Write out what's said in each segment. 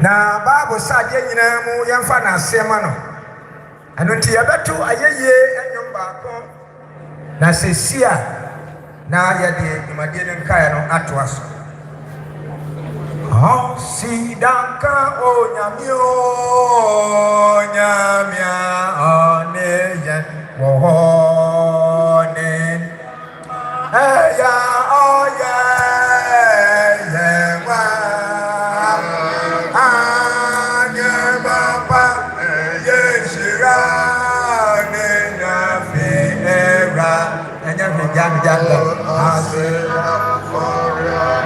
na Bible said nyina mu yɛmfa na asɛma no ɛno nti yɛbɛto ayɛyie ɛnwom baako na sesia na yɛde dwumadie no nkaeɛ no atoa so Sidanka onyamio nyamia oneyen wohonen eya oye yewa anye baba yeshira ne nafi era enya jam asira for your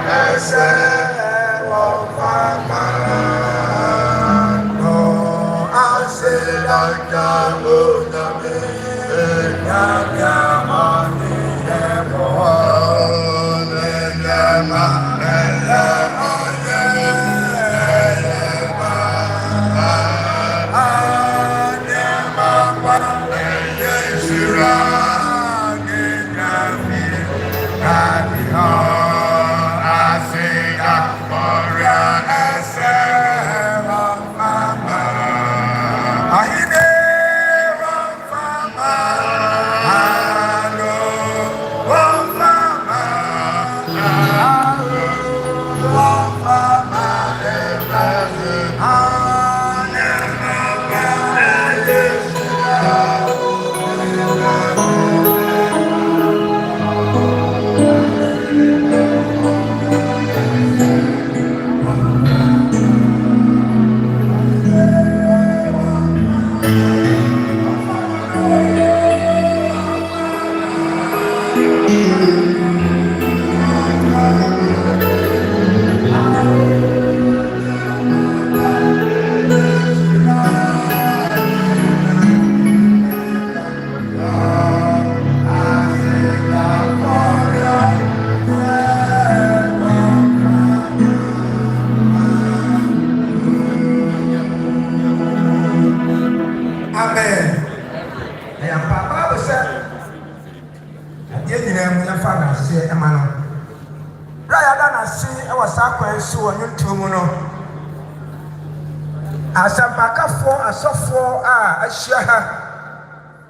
asofo a ahyia ha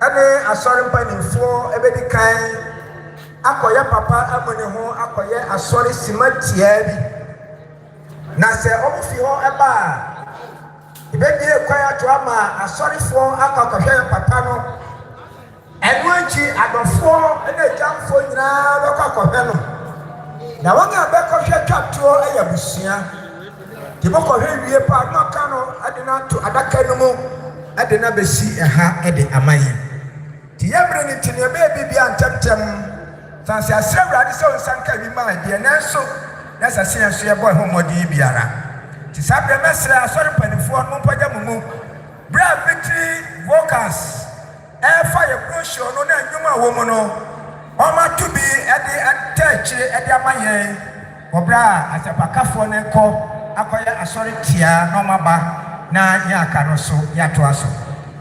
ane asɔre mpanimfoɔ ebedi kan akɔyɛ papa amone ho akɔyɛ asɔre simatia bi na sɛ ɔmofi hɔ ɛba a ebedie kwan ato ama asɔrefoɔ akɔkɔhwɛ papa no ɛno akyi adɔfoɔ ane agyamfoɔ nyinaa bɛkɔ akɔhwɛ no na wɔn a bɛkɔhwɛ twatoɔ ɛyɛ busua Tiboko wie pa no kano adina to adaka no mu adina besi ɛha ɛde amaye ti yebre ni tine be bia ntemtem sanse asewrade se onsanka wi ma de nanso na sase enso ye boy homodi biara ti sabre mesre asori panifo no mpagya mumu bra victory vocals fire brochure no na anwuma wo mu no oma to bi ɛde attach ɛde amaye obra asapakafo ne ko akoya asori tia no maba na ya aka no so ya to aso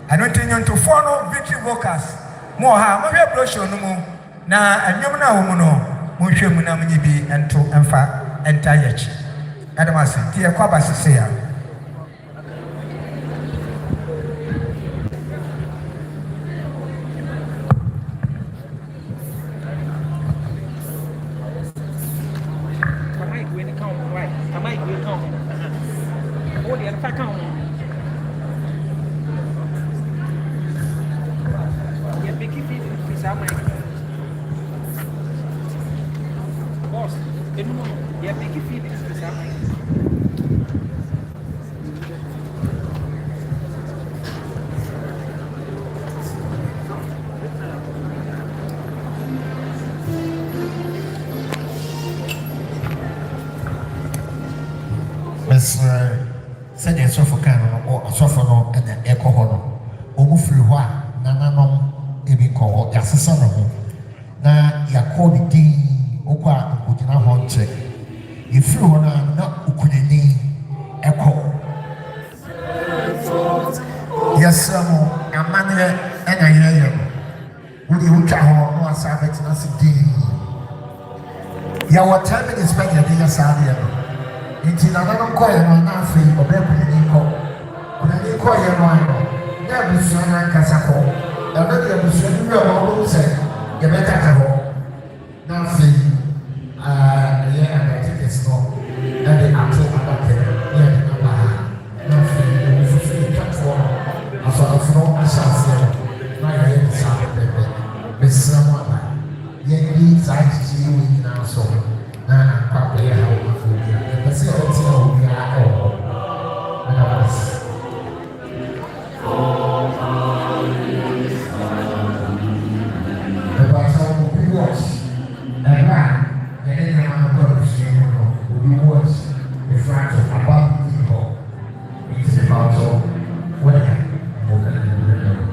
anonti nyonto fo no victory vocals mo ha mo hwe brochure no mu na anwum na wo mu no mo hwe mu na munyi bi ento emfa enta yachi adamase tie kwa basese ya sɛdeɛ sɔfo kan no sɔfo no ɛna ɛkɔ hɔ no ɔmu firi hɔ a nananom ebi kɔ hɔ yɛasesa ne ho na yɛakɔ ne din wokɔ a nkɔgyina hɔ nkyɛ yɛfiri hɔ no a na okunani ɛkɔ yɛsrɛ mo amanneɛ ɛna yɛyɛ no wode wotwa hɔ na wasa bɛtena se din yɛwɔ 10 minutes bɛ yɛde yɛ saa deɛ no nti nana kɔɛ no na afei ɔbɛkunani kɔ kunani kɔɛ no ano na abusua no ankasa kɔ ɛno de abusua no wie ɔmo ɔmo sɛ yɛbɛkata hɔ na afei ɛyɛ adakɛkɛse no ɛde ato adakɛ ne yɛde aba ha na afei ɛmo fufu etwatoɔ no asɔrɔfoɔ ahyɛ aseɛ na yɛyɛ ne saa pɛpɛpɛ bɛsira mu aba yɛdi saa akyikyiri wɔ nyinaa so na akɔyɛ ha wɔ afɔ bi a ɛpɛsɛ ɛte a obi a ɛwɔ hɔ ɛna wɔsi. Ɛbaasa obi wɔs ɛba yɛde nneɛma no kɔ abusua mu no obi wɔs efra to aba bi hɔ eti ne ba to wɔyɛ ɛwɔ kɛlɛ ne bi ɛwɔ.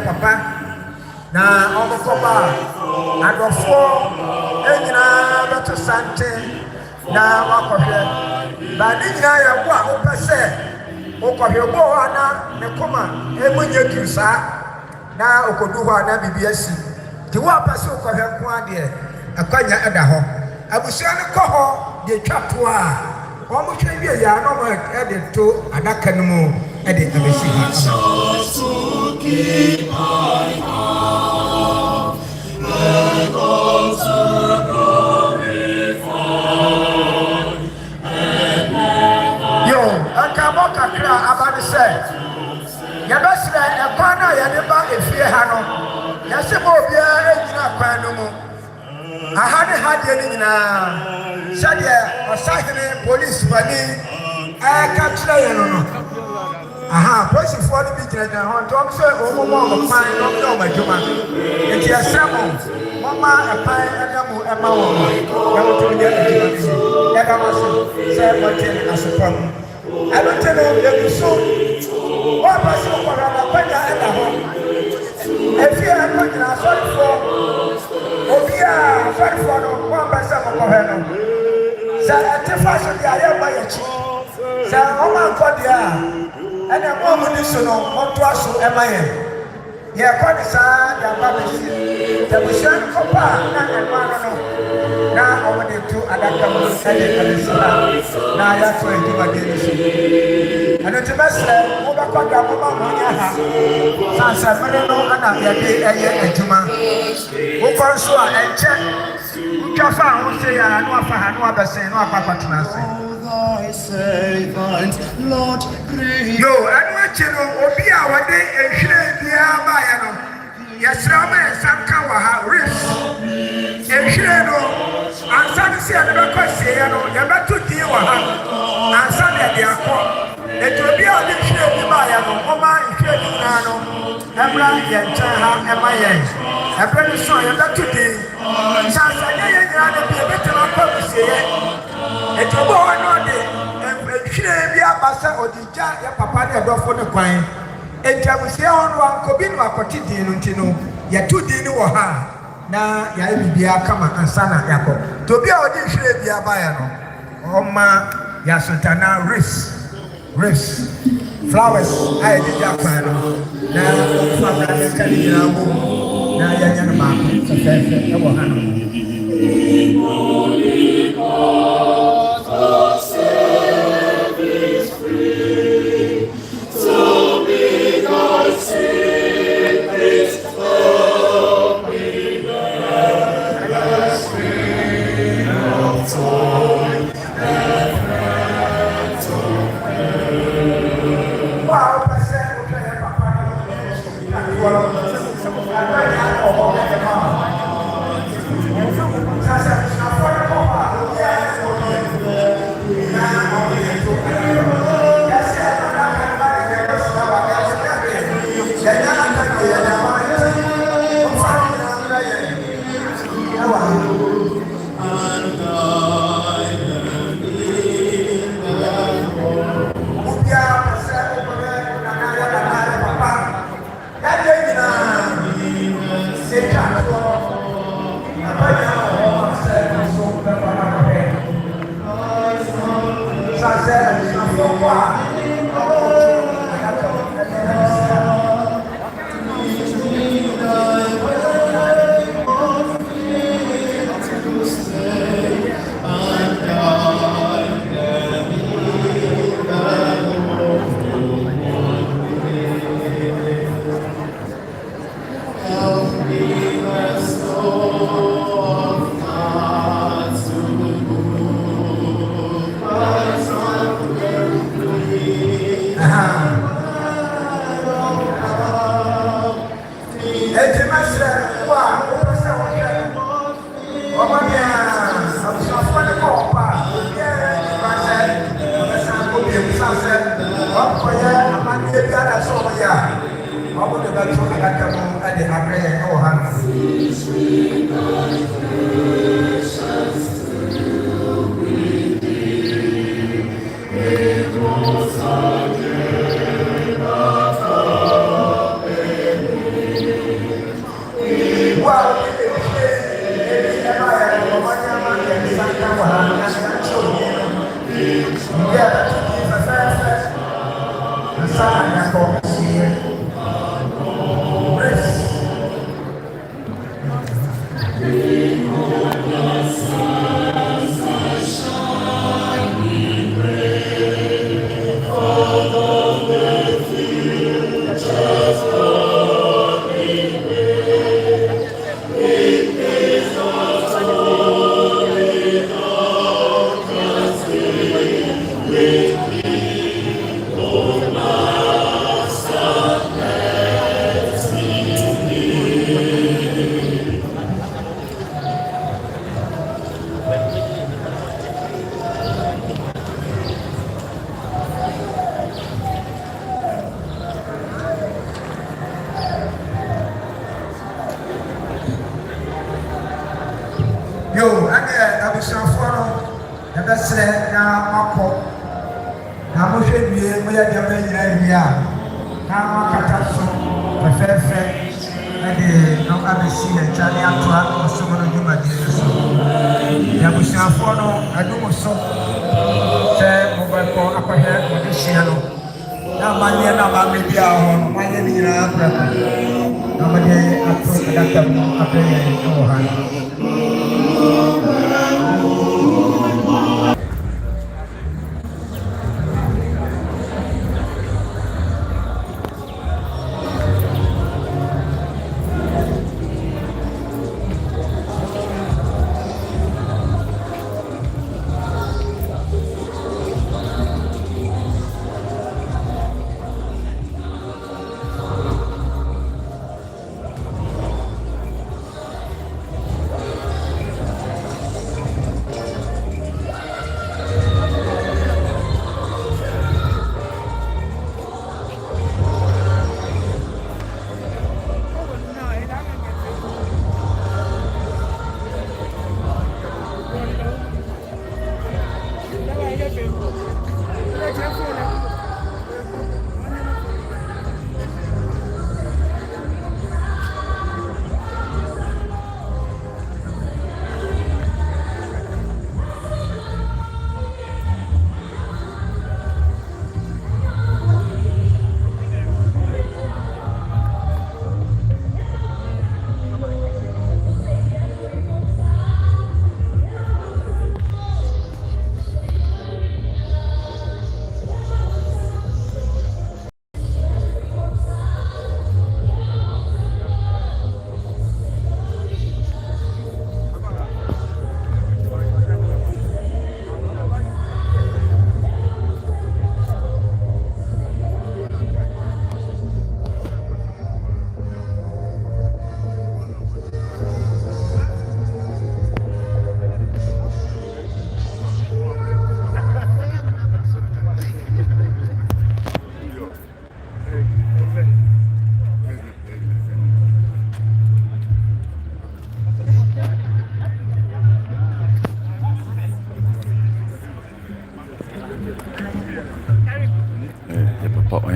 Papa na ọmọkọba adọfọ enyinaa bẹtọ sante na wakọhwẹ baadi nyinaa yẹ bo a wopẹ sẹ wokọhwẹ bo hɔ a na ne kɔma emu nye duru saa na okodu hɔ a na bibi asi te wo apɛ sɛ wokɔhwɛ nko adeɛ akwanya ɛda hɔ abusua no kɔ hɔ deɛ twa to a wɔn hwɛ wie yɛ a na wɔn ɛde to adaka no mu ɛde abɛsi ha. Yo, akabɔ kakra abade sɛ yɛbɛsrɛ ɛkwan no a yɛde ba efie ha no yɛsɛ ma obiara gyina kwan no mu aha ne ha deɛ no nyinaa sɛdeɛ ɔsahene polisifani ɛka kyerɛ yɛn no aha polisifoɔ no bi gyinagyina hɔ nti wɔn sɛ wɔn mu wɔn kwan na wɔn yɛ wɔn adwuma nti ɛsrɛ mo wɔma ɛpan ɛda mu ɛma wɔn na wɔn to nyɛ adwuma no yi ɛda mo ase sɛ wɔte asopa mu ɛno nti no yɛgu so wɔn apɛ sɛ wɔkɔhwɛ na akɔnya ɛda hɔ efie ɛkɔgyina asɔrefoɔ obi a asɔrefoɔ no wɔn apɛ sɛ wɔkɔhwɛ no sɛ ɛte fa so deɛ ayɛ mma yɛ akyi sɛ wɔn ankɔ deɛ a ɛna ɛmo a mo di so no wɔn to aso ɛma yɛn yɛkɔ ne saa de aba bɛsi tɛbusua no kɔpa a na ɛma no no na wɔn de to adaka mu ɛde ɛbɛsi ha na yɛato adwumadeɛ no so. ɛno nti bɛsrɛ mobɛkɔ da moma monyɛ ha sansɛ mene no ana yɛde ɛyɛ adwuma wokɔ nso a ɛnkyɛ wotwa fa a wo se yɛ a na wafa ha na wabɛsɛn na wakɔ akɔtena ase yo ɛno akyi no obi a wɔde nhwiren biara baeɛ no yɛsrɛ wo ma yɛnsa nka wɔ ha ris nhwiren no ansa no sɛ yɛde bɛkɔ sieɛ no yɛbɛto din wɔ ha ansa na yɛde akɔ ɛti obi a ɔde nhwiren bi baeɛ no ɔma nhwiren no nyinaa no ɛmmra yɛn nkyɛn ha ɛma yɛn ɛberɛ no so a yɛbɛto din sɛ ansa nyɛ yɛn nyinaa no bi yɛbɛtumi akɔ mu sieɛ ɛti obi a ɔwɔ no ɔde nhwiren bi aba sɛ ɔde gya yɛ papa ne ɛdɔfo ne kwan ɛnti abusia hɔ no ankɔbi no akɔte din no nti no yɛto din no wɔ ha na yɛayɛ biribiara kama ansa na yɛakɔ nti obi a ɔde nhwiren bi abaeɛ no ɔma yɛasontana ris flowers a yɛde gya kwan no na ɔfa bra yɛka ne nyinaa mu na yɛnyɛ no baako fɛfɛɛfɛ ɛwɔ ha no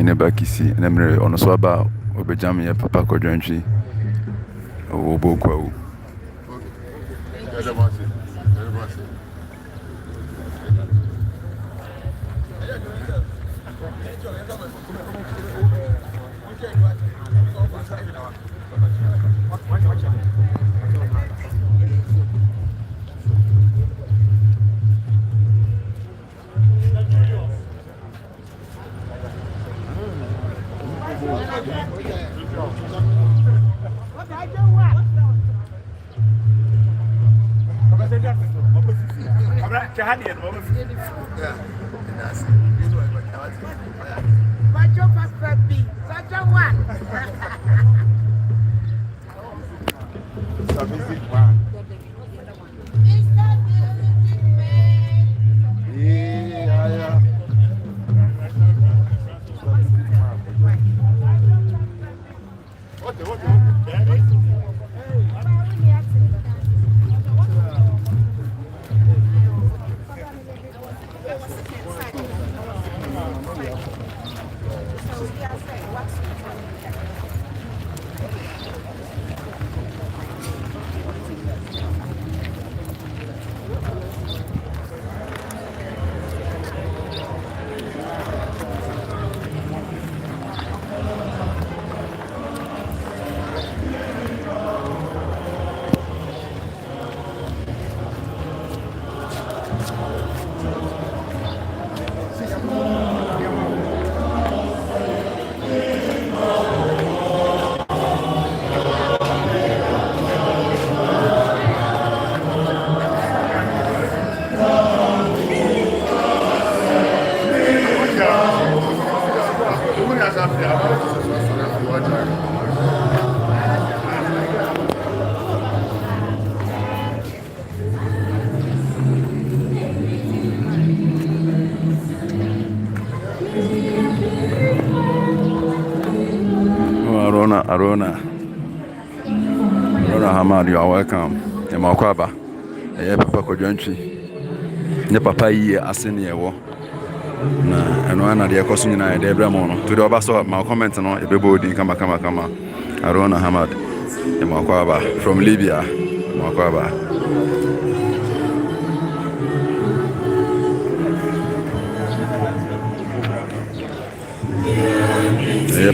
Oheneba kisi na mre ono so aba obejam ye papa Kojo ntwi Obo Kwahu. Arona Hamad, you are welcome. Emakwaba. Papa Kojo ntwi. Ne papa yi asene yewo. Na eno ana de ekoso nyina de bra mo no. To de oba so ma comment no ebebo odin kama. Arona Hamad. Emakwaba from Libya. Emakwaba.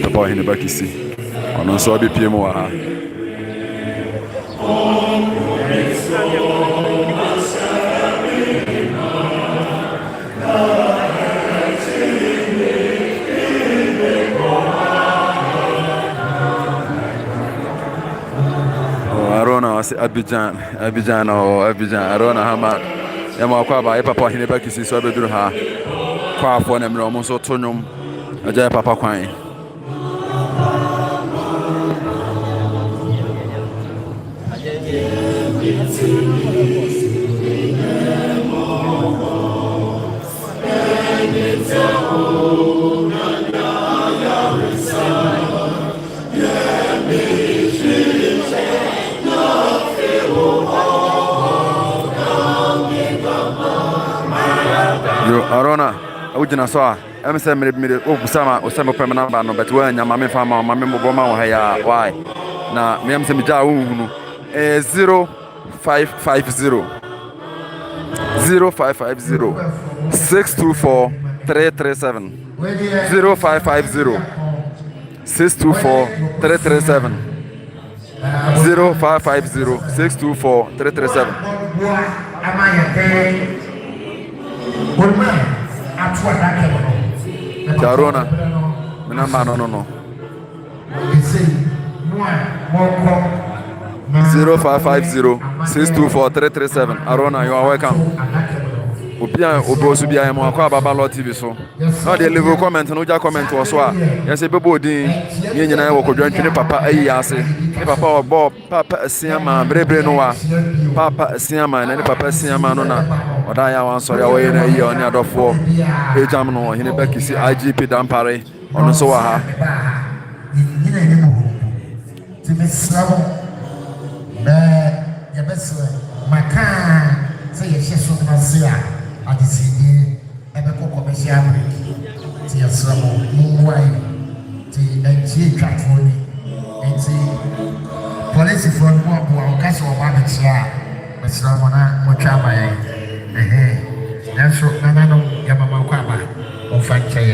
Papa Oheneba kisi. Ono so be pie mo wa ha. Arona was Abidjan Arona Hamad. Emakwaba Papa Oheneba kisi so be duru ha. Kwa afọ na mre omo so tonwom. Aja Papa Kwan. Yo Arona ujina so a em say me obusama osama pem number no but we nya mame fa ma mame mo boma wo ha ya why na me em say me ja hunhunu 0550 624 337 0550 624 337 0550 624 337 Arona, no. 0550 624 337. Arona, you are welcome. Obia obosu bia mo akwa baba Laud TV so. Now dey leave comment no ja comment wo so a. Yes e bebo din ye nyina wo Kojo ntwe papa ayi ase. Ni papa obo papa Asiama brebre no wa. Papa Asiama na ni papa Asiama no na. Oda ya wan sori awoye na yi oni adofo. Ejam no Oheneba kisi IGP dampare ono so wa ha. Nyina ni mo. Ti mesrabo. Be ya besle makan say ye hye so na se a adisidi ebe kokko be hye break. Ti yasrabo mu wai NT Catfoni, NT Police from one castle of Amatia, Mr. Mona Mochama, that's what Nanano Yamama Kwaba, or Fanche.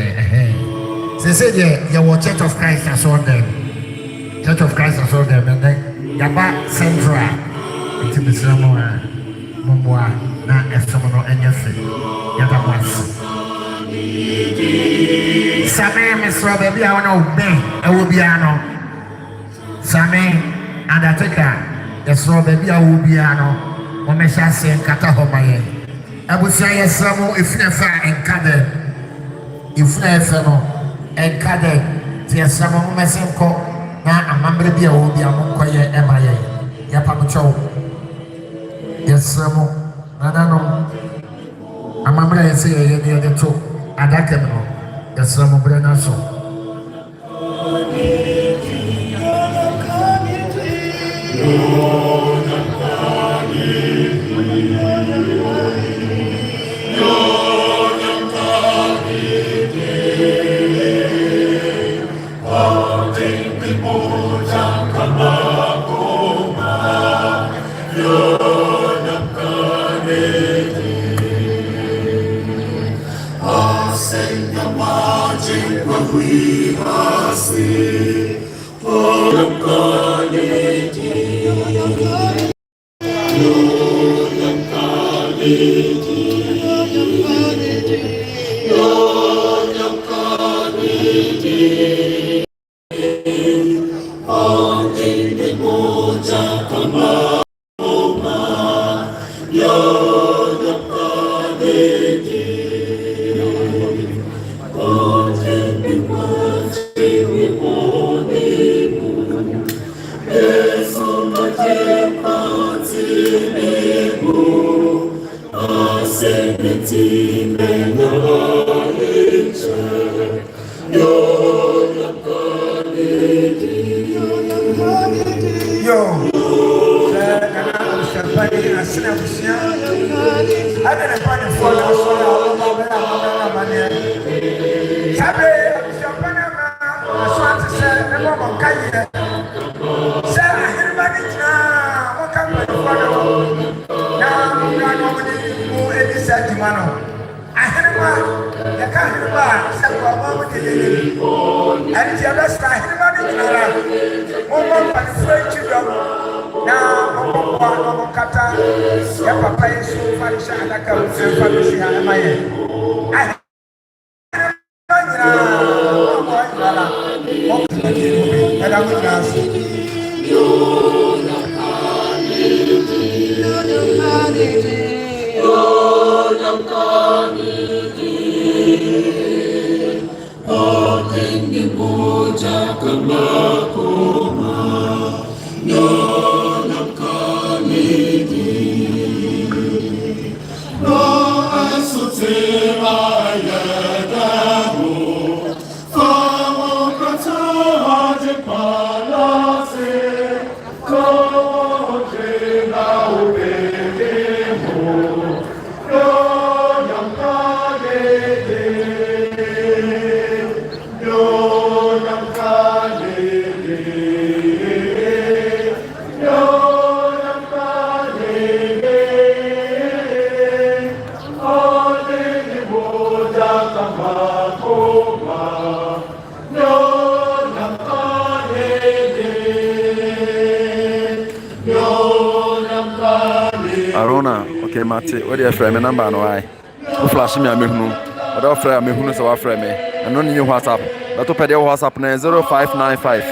They said, yeah, your Church of Christ has on them. Church of Christ has on them, and then Yaba Central, it's Mr. Momoa, na Esomono, and your feet, Yadamas. Same Mr. Baby, I know, I will be ano. Same, and I take her. The straw baby, I will be ano. Omesha say, Katahomaye. I would say, yes, some if never and Kaden. If never, and Kaden, there's some of my simple. Now, a member be a will be among Koye, MIA. Yapamucho. Yes, some. I don't know. A member say, the other two. Adakemo. Yes, some of Brenna so. Mate, what do you frame? Number no I. Who flash me a mehunu? What do frame me who so frame me? And no new WhatsApp. But to pay the WhatsApp na 0595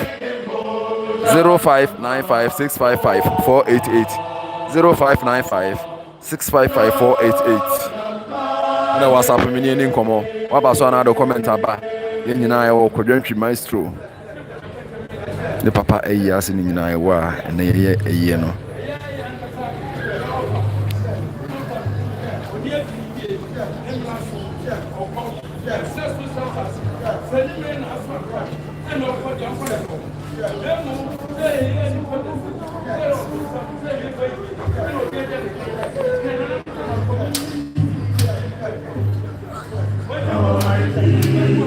0595 655 488 0595 655 488. Na WhatsApp me ni nkomo. Wa ba so na do comment aba. Ye nyina ye wo Kojo maestro. The papa eyi ase ni nyina ye wa na ye eyi no. Oh,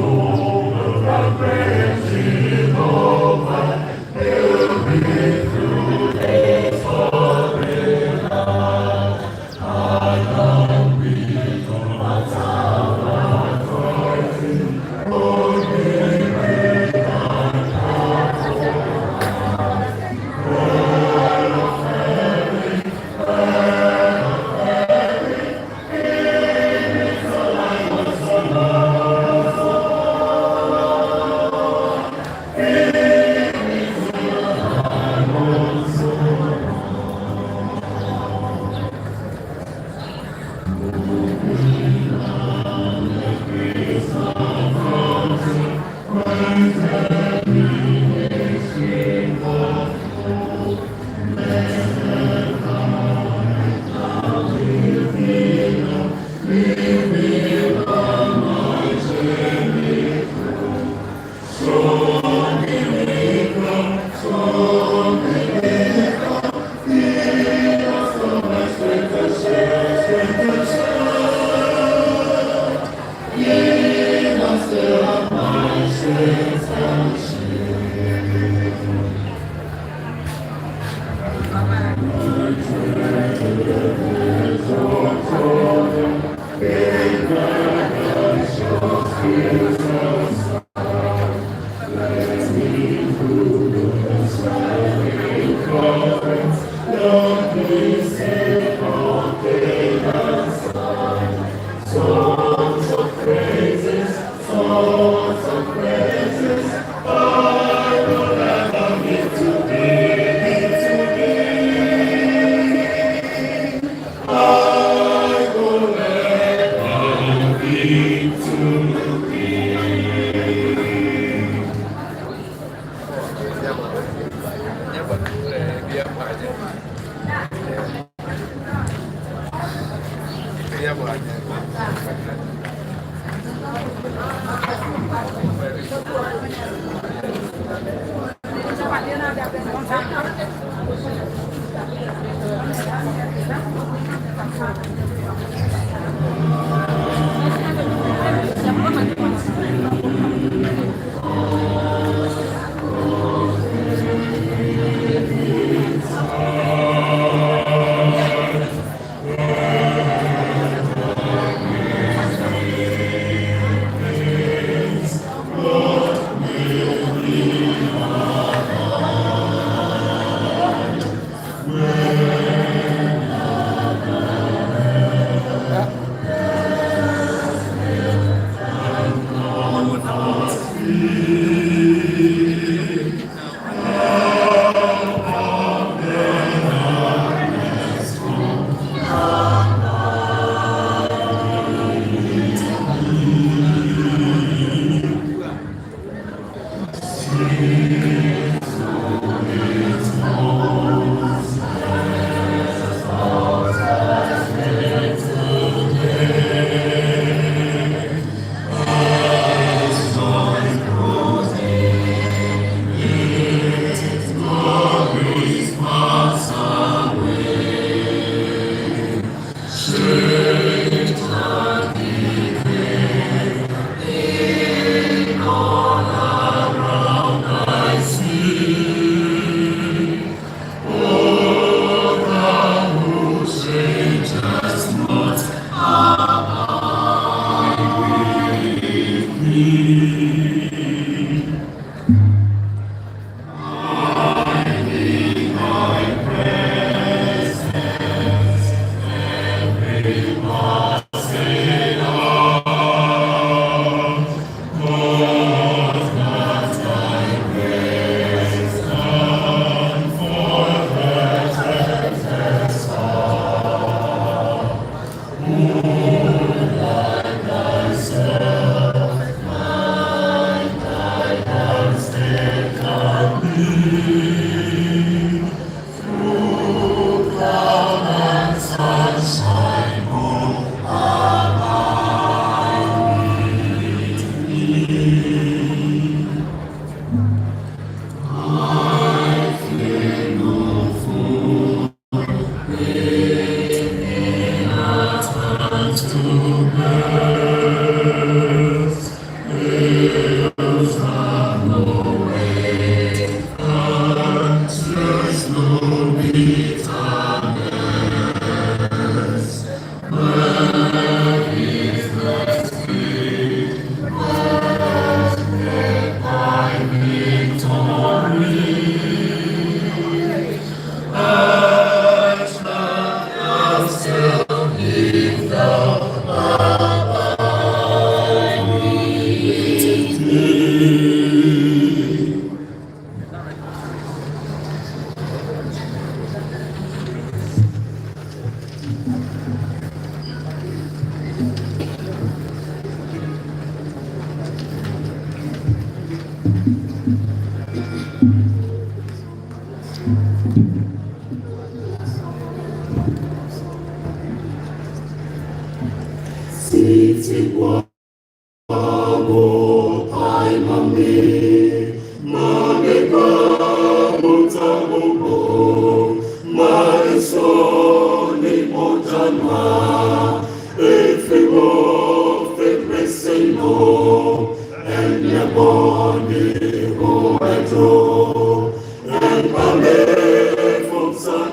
From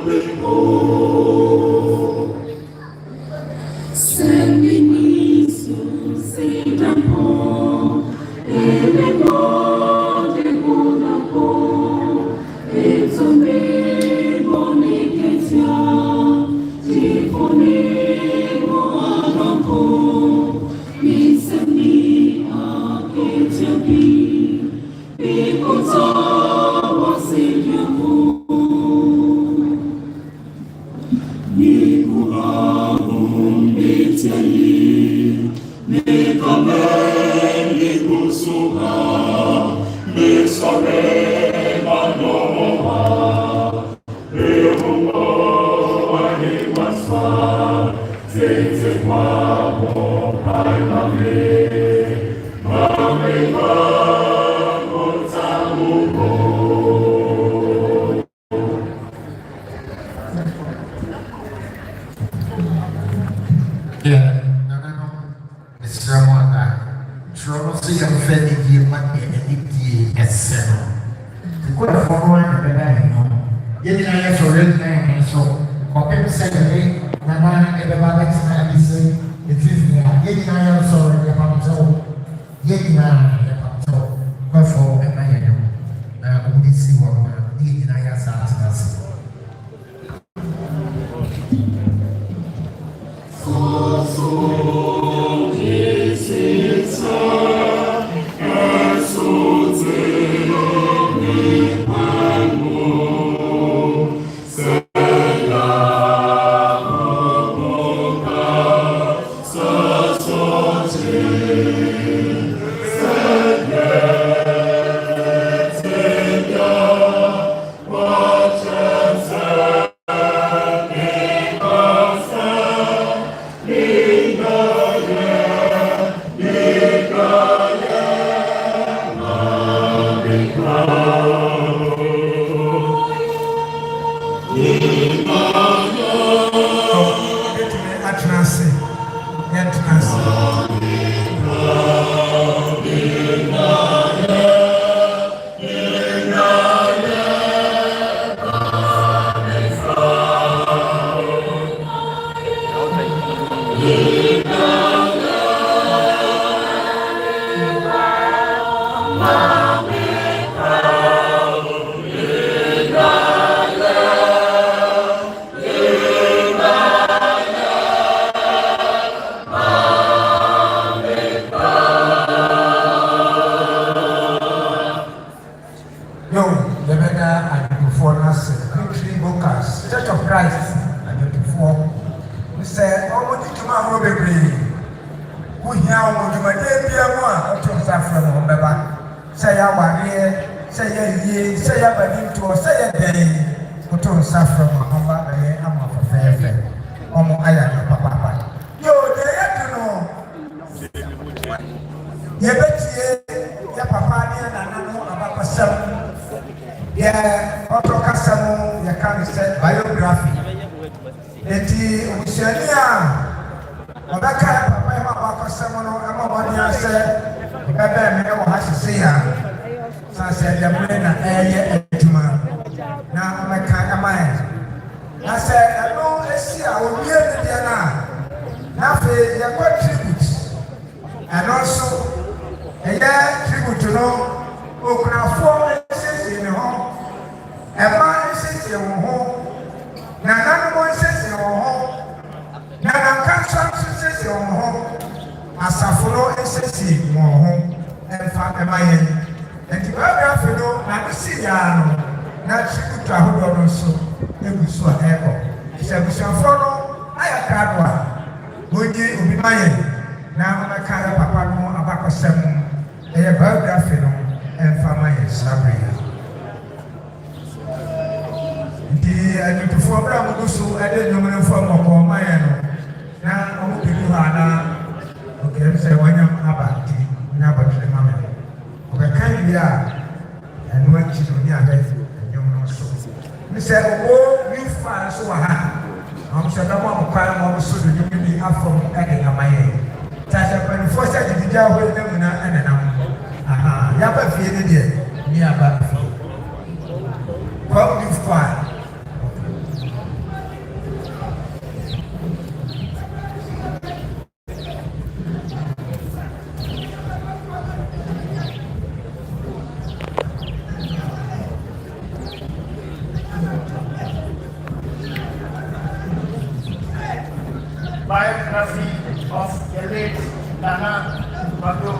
biography of the late Nana Kojo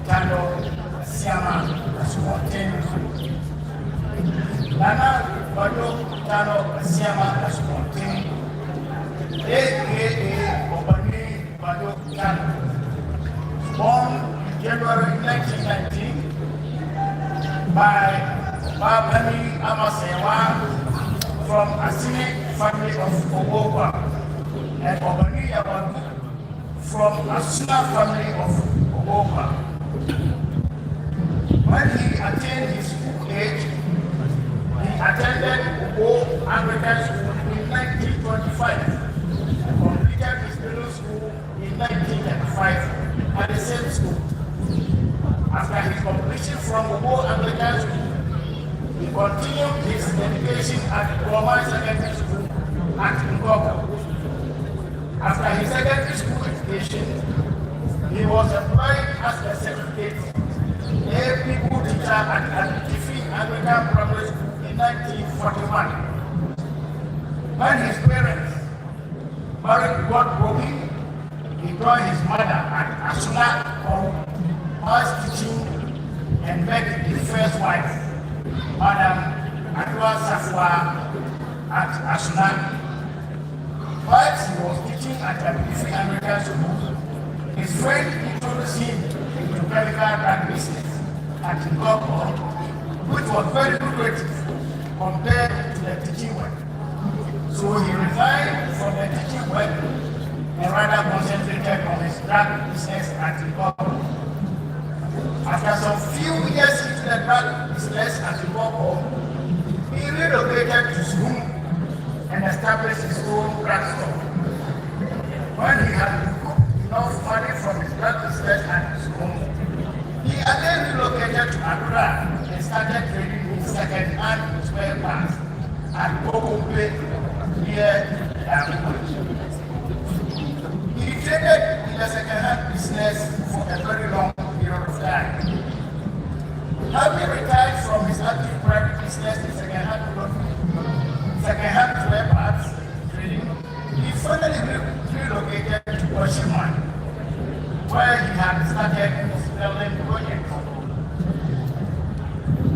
Asiama Kwarteng. Nana Kojo Asiama Kwarteng, aka Odehyie Keff, born in January 1919 by Babani Amasewa from Aseibu family of Obo Kwahu and Odehyie Keff from Asuna family of Obo Kwahu. When he attained his school age, he attended Obo Anglican School in 1925 and completed his middle school in 1935 at the same school. After his completion from Obo Anglican School, he continued his education at Kojo Secondary School at Kojo. After his secondary school education, he was employed as a certificate people teacher at Tabiri Anglican Primary School in 1941. When his parents married got broken, he joined his mother at Asuna house teaching and met his first wife, Madam Adwa Safwa at Asuna. While he was teaching at Tabiri Anglican School, his friend introduced him into chemical drug business at Kojo, which was very lucrative compared to the teaching work. So he resigned from the teaching work and rather concentrated on his drug business at Kojo. After some few years into the drug business at Kojo, he relocated to Zoom and established his own drug store. When he had recouped enough money from his drug business at Zoom, he again relocated to Accra and started trading in second-hand spare parts at Kojo near Tabiri. He traded in the second-hand business for a very long period of time. Having retired from his active private business in second-hand spare parts trading, he finally relocated to Washington, where he had started selling projects.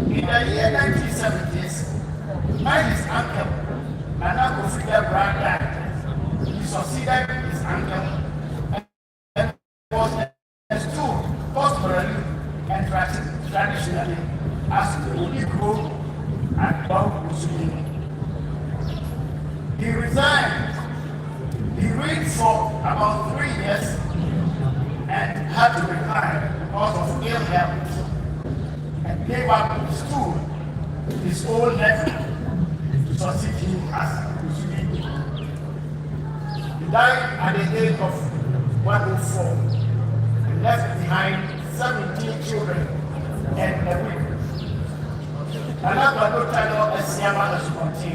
In the year 1970s, when his uncle, Nana Kojo died, he succeeded his uncle and was installed prosperly and traditionally as the indigo at Baffour. He resigned. He reigned for about 3 years and had to retire because of ill health and gave up his stool to his own nephew to succeed him as Muslim. He died at the age of 104 and left behind 17 children and a widow. Nana Kojo Asiama Obo Kwahu,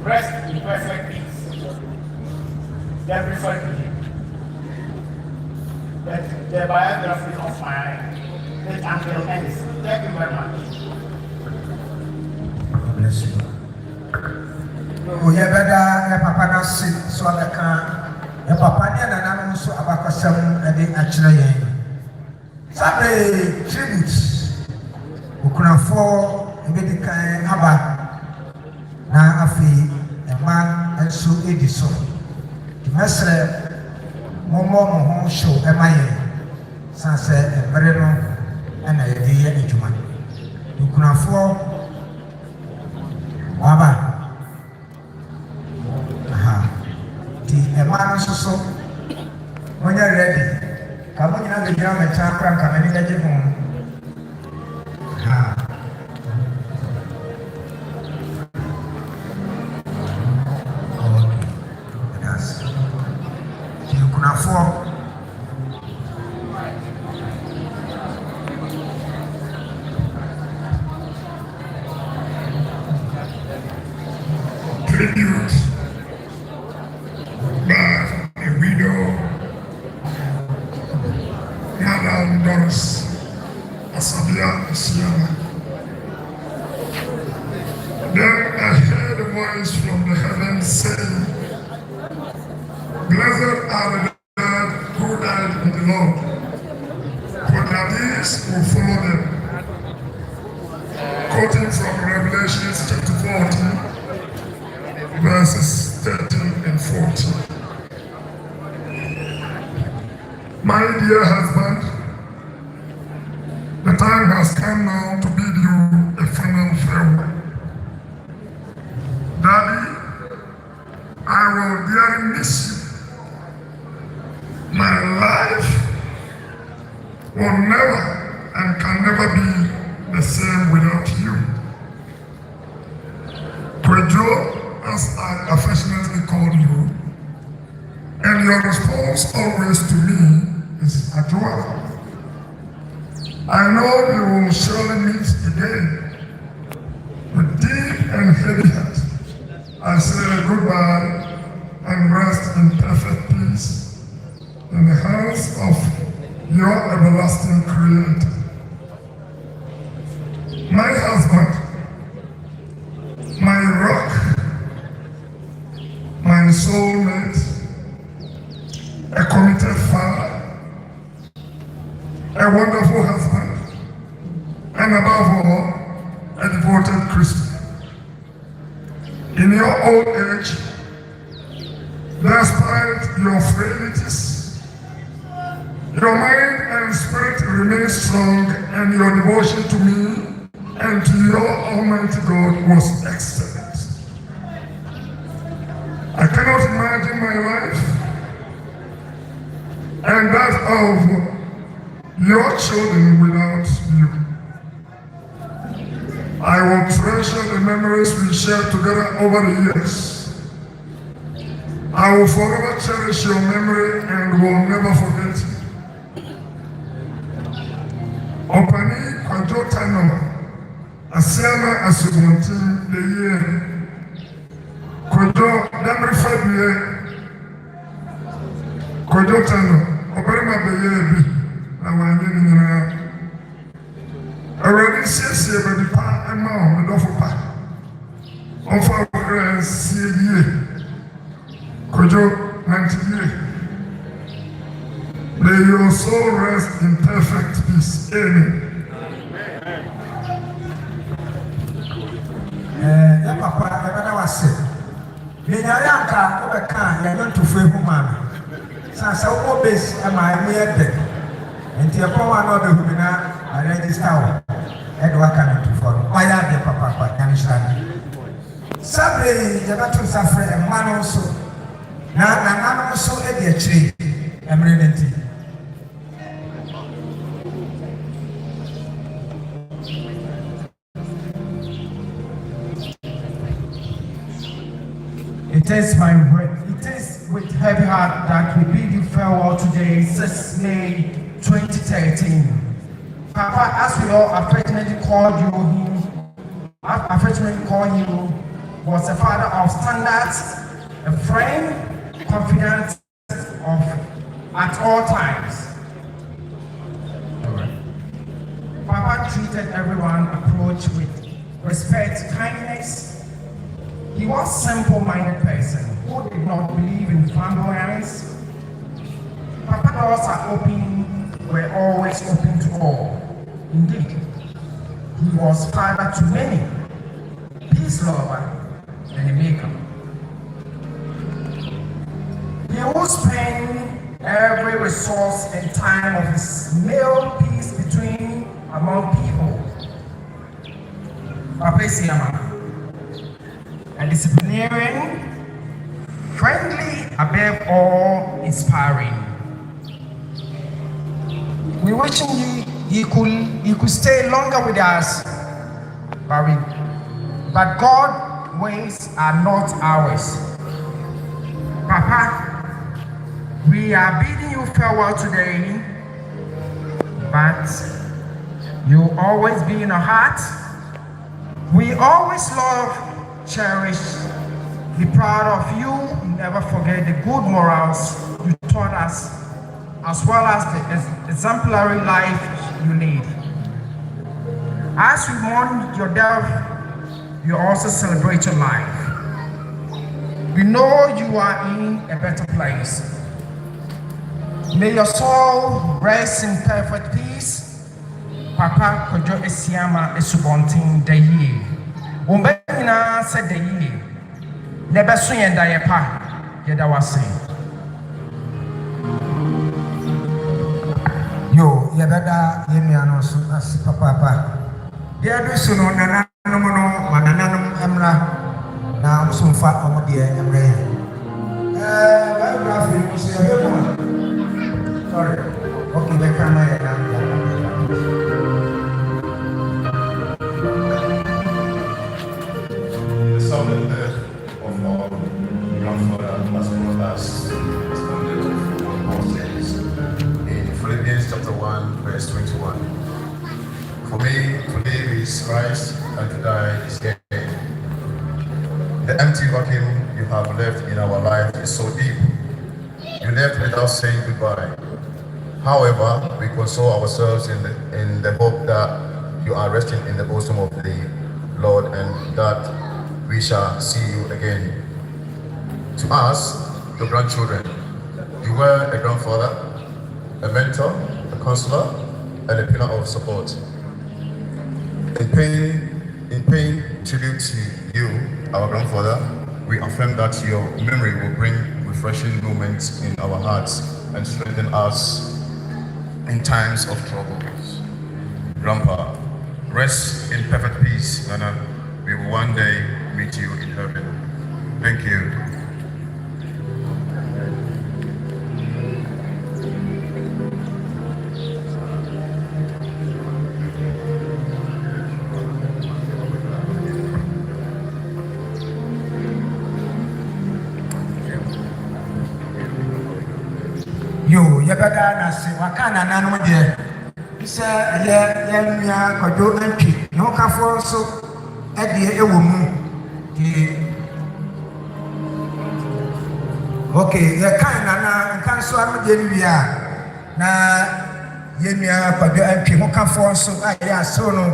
rest in perfect peace. The biography of my late uncle ends. Thank you very much. God bless you. Oh, yeah, better, your papa now sit so I can. Your papa and I'm also about some and the actually. Some tributes. We could afford a medical haba. Now, Afi, a man, and so it is so. The master. Momo show emaye sanse ebere no na yedi ye ejuma dukunafo waba ti emano soso onya ready ka mo nyina be jira mecha kra ka me ni gaje ho Tribute by a widow, Madam Asiama. Then I heard a voice from the heavens saying, "Blessed verses 13 and 14. My dear husband, the time has come now to bid you a final farewell. Daddy, I will dearly miss you. My life will never and can never be the same without you. Kojo, as I affectionately call you, and your response always to me is Adjoa. I know we will surely meet again. With deep and heavy heart, I say goodbye and rest in perfect peace in the hands of your everlasting Creator. My husband, my rock, my soulmate, a committed father, a wonderful husband, and above all, a devoted Christian. In your old age, despite your frailties, your mind and spirit remain strong, and your devotion to me and to your Almighty God was excellent. I cannot imagine my life and that of your children without you. I will treasure the memories we shared together over the years. I will forever cherish your memory and will never forget you. Opani Kojo Asiama Obo the year. Kojo Damri Fabie. Kojo Tano, Oberma the year be. I want you already says here, but the pa and mom, the doffo pa. On for a year. Kojo 90 years. May your soul rest in perfect peace. Amen. Papa, I was sick. Minayaka, Obekan, you're going to free woman. Sasa Obis, and my mere deck. And the Apollo and the Humina, I register. Edward can to follow. Why are the Papa, can you stand? Saturday, you're not to suffer a man also. Now, I'm also a dear tree. I'm ready. It is with heavy heart that we bid you farewell today, 6 May 2013. Papa, as we all affectionately call you, was a father of standards, a friend, confidant of at all times. Papa treated everyone approach with respect, kindness. He was a simple-minded person who did not believe in flamboyance. Papa doors were always open to all. Indeed, he was father to many, peace lover, and a maker. He would spend every resource and time of his male peace among people. Papa Asiama. And disciplinarian, friendly, above all, inspiring. We wishing he could stay longer with us, but God's ways are not ours. Papa, we are bidding you farewell today, but you'll always be in our heart. We always love, cherish, be proud of you, never forget the good morals you taught us, as well as the exemplary life you lead. As we mourn your death, you also celebrate your life. We know you are in a better place. May your soul rest in perfect peace. Papa Kojo Asiama Obo Kwahu the year. Umbena said the year. Nebesu yenda yepa yeda wase. Yo yabada yemiano so as papa. Dia do so no nana no mananam emra na musumfa omode emre. Biography was sorry. Okay, the camera The sudden death of our grandfather as well as responded to what Paul says in Philippians chapter 1, verse 21. For me, to live is Christ, and to die is gain. The empty vacuum you have left in our life is so deep. You left without saying goodbye. However, we console ourselves in the hope that you are resting in the bosom of the Lord and that we shall see you again. To us, your grandchildren, you were a grandfather, a mentor, a counselor, and a pillar of support. In paying tribute to you, our grandfather, we affirm that your memory will bring refreshing moments in our hearts and strengthen us in times of troubles. Grandpa, rest in perfect peace, and we will one day meet you in heaven. Thank you. Yo yabada na se wakana nanu de se ya Kojo Anki no kafo so ede ewo mu okay ya kan na kan so anu de nia na yemia Kojo Anki no kafo so aya so no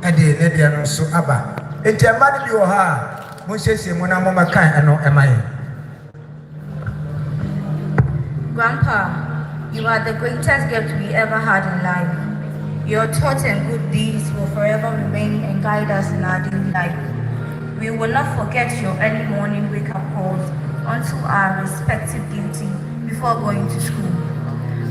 ede no so aba enti amani bi wo ha mo sese mo na mo makan eno emaye. Grandpa, you are the greatest gift we ever had in life. Your thoughts and good deeds will forever remain and guide us in our daily life. We will not forget your early morning wake-up calls unto our respective duty before going to school.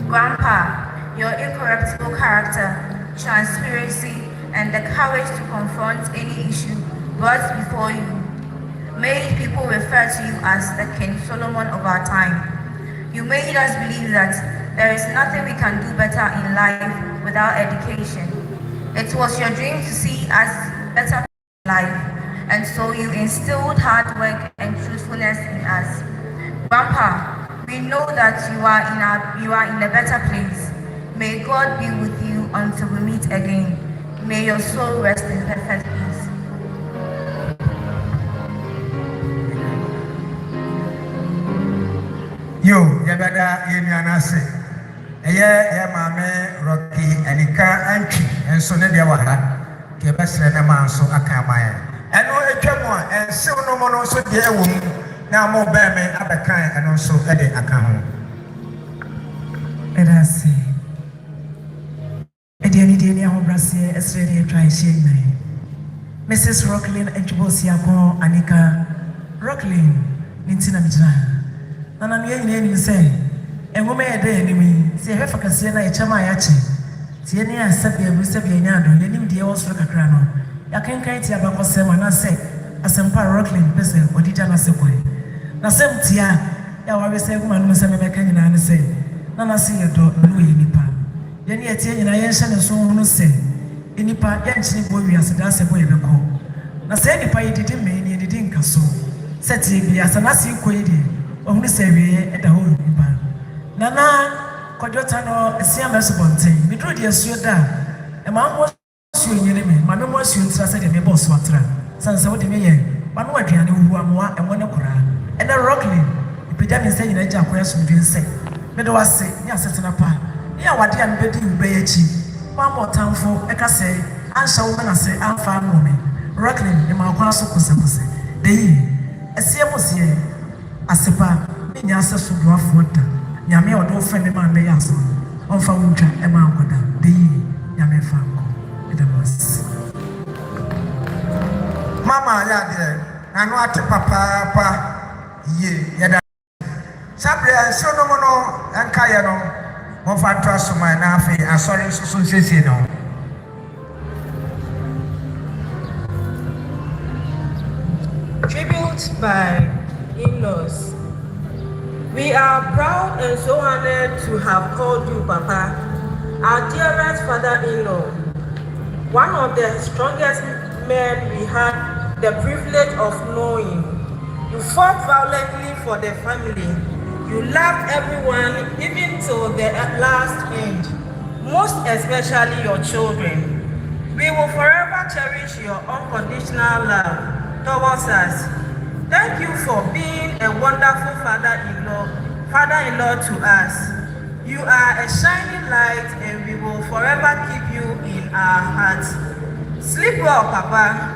Grandpa, your incorruptible character, transparency, and the courage to confront any issue brought before you made people refer to you as the King Solomon of our time. You made us believe that there is nothing we can do better in life without education. It was your dream to see us better in life, and so you instilled hard work and truthfulness in us. Grandpa, we know that you are in a better place. May God be with you until we meet again. May your soul rest in perfect peace. Yo yabada yemiana se eye mame Rocky anika anki enso ne de wa ha ke besre na ma so aka maye eno etwamo ense no mo no so de ewo mu na mo be me abekan eno so e de aka ho edase ediani de ho brase esre de try share nai Mrs. Rocklin Enchibosi akon anika Rocklin nintina mijina Nana ni say engome ede enimi se hefa kase na echama yache tie ne asabe abusabe nyado yenim de wosoro kakra no yakenkan ti abakosem na se asempa Rocklin pese odija na se kwe na sem tia ya wabe se guma no se mebeka nyina ne se nana se yedo no yinipa ye ne etie nyina ye hye ne so no se enipa ya nchini bo wi aseda se bo yebeko na se enipa yedidi me ni yedidi nkaso se tie bi asana se koyedi ohun sewe eda ho nipa nana Kojo no Asiama Obo midro de asuo da e ma ho asuo nyere me ma me mo asuo ntira se de me boss watra sanse wo de me ye ma no aduane wu amoa e mo ne kora e na Rocklin ipeda me se nyina gya akoya so dwen se me do wase ni asetena pa ni awade an bedi ube yachi ma mo tamfo e ka se ansha wo na se amfa mo me Rocklin e ma akwa so kose de yi Asiama sie asepa ni nyasa so do afoda nyame odo fene ma be yaso onfa wunja e ma akoda de yi nyame fa ko e de mos mama ya de ano ate papa ye yada sabre anso no no anka ye no mo fa traso man na afi asori so sesi no. Tribute by in-laws. We are proud and so honored to have called you Papa, our dearest father-in-law. One of the strongest men we had the privilege of knowing. You fought violently for the family. You loved everyone, even till the last end, most especially your children. We will forever cherish your unconditional love towards us. Thank you for being a wonderful father-in-law to us. You are a shining light and we will forever keep you in our hearts. Sleep well, Papa.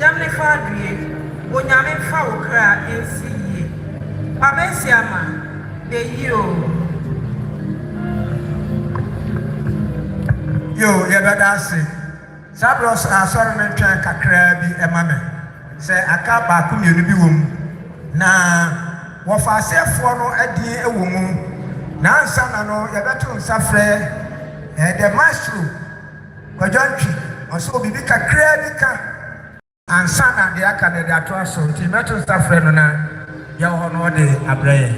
Jamni Fadri, Onyame Fawukra NCE. Papa Asiama, the Yo, yabadasi. Sabros asori mentwa kakra bi emame. Se aka ba ku mienu bi wom. Na wo fa asefo no adin ewo mu. Na ansa na no yabeto nsafre the maestro Kojo oso bibi kakra bi ka ansa na de aka de ato aso nti meto nsafre no na ya ho no de abreye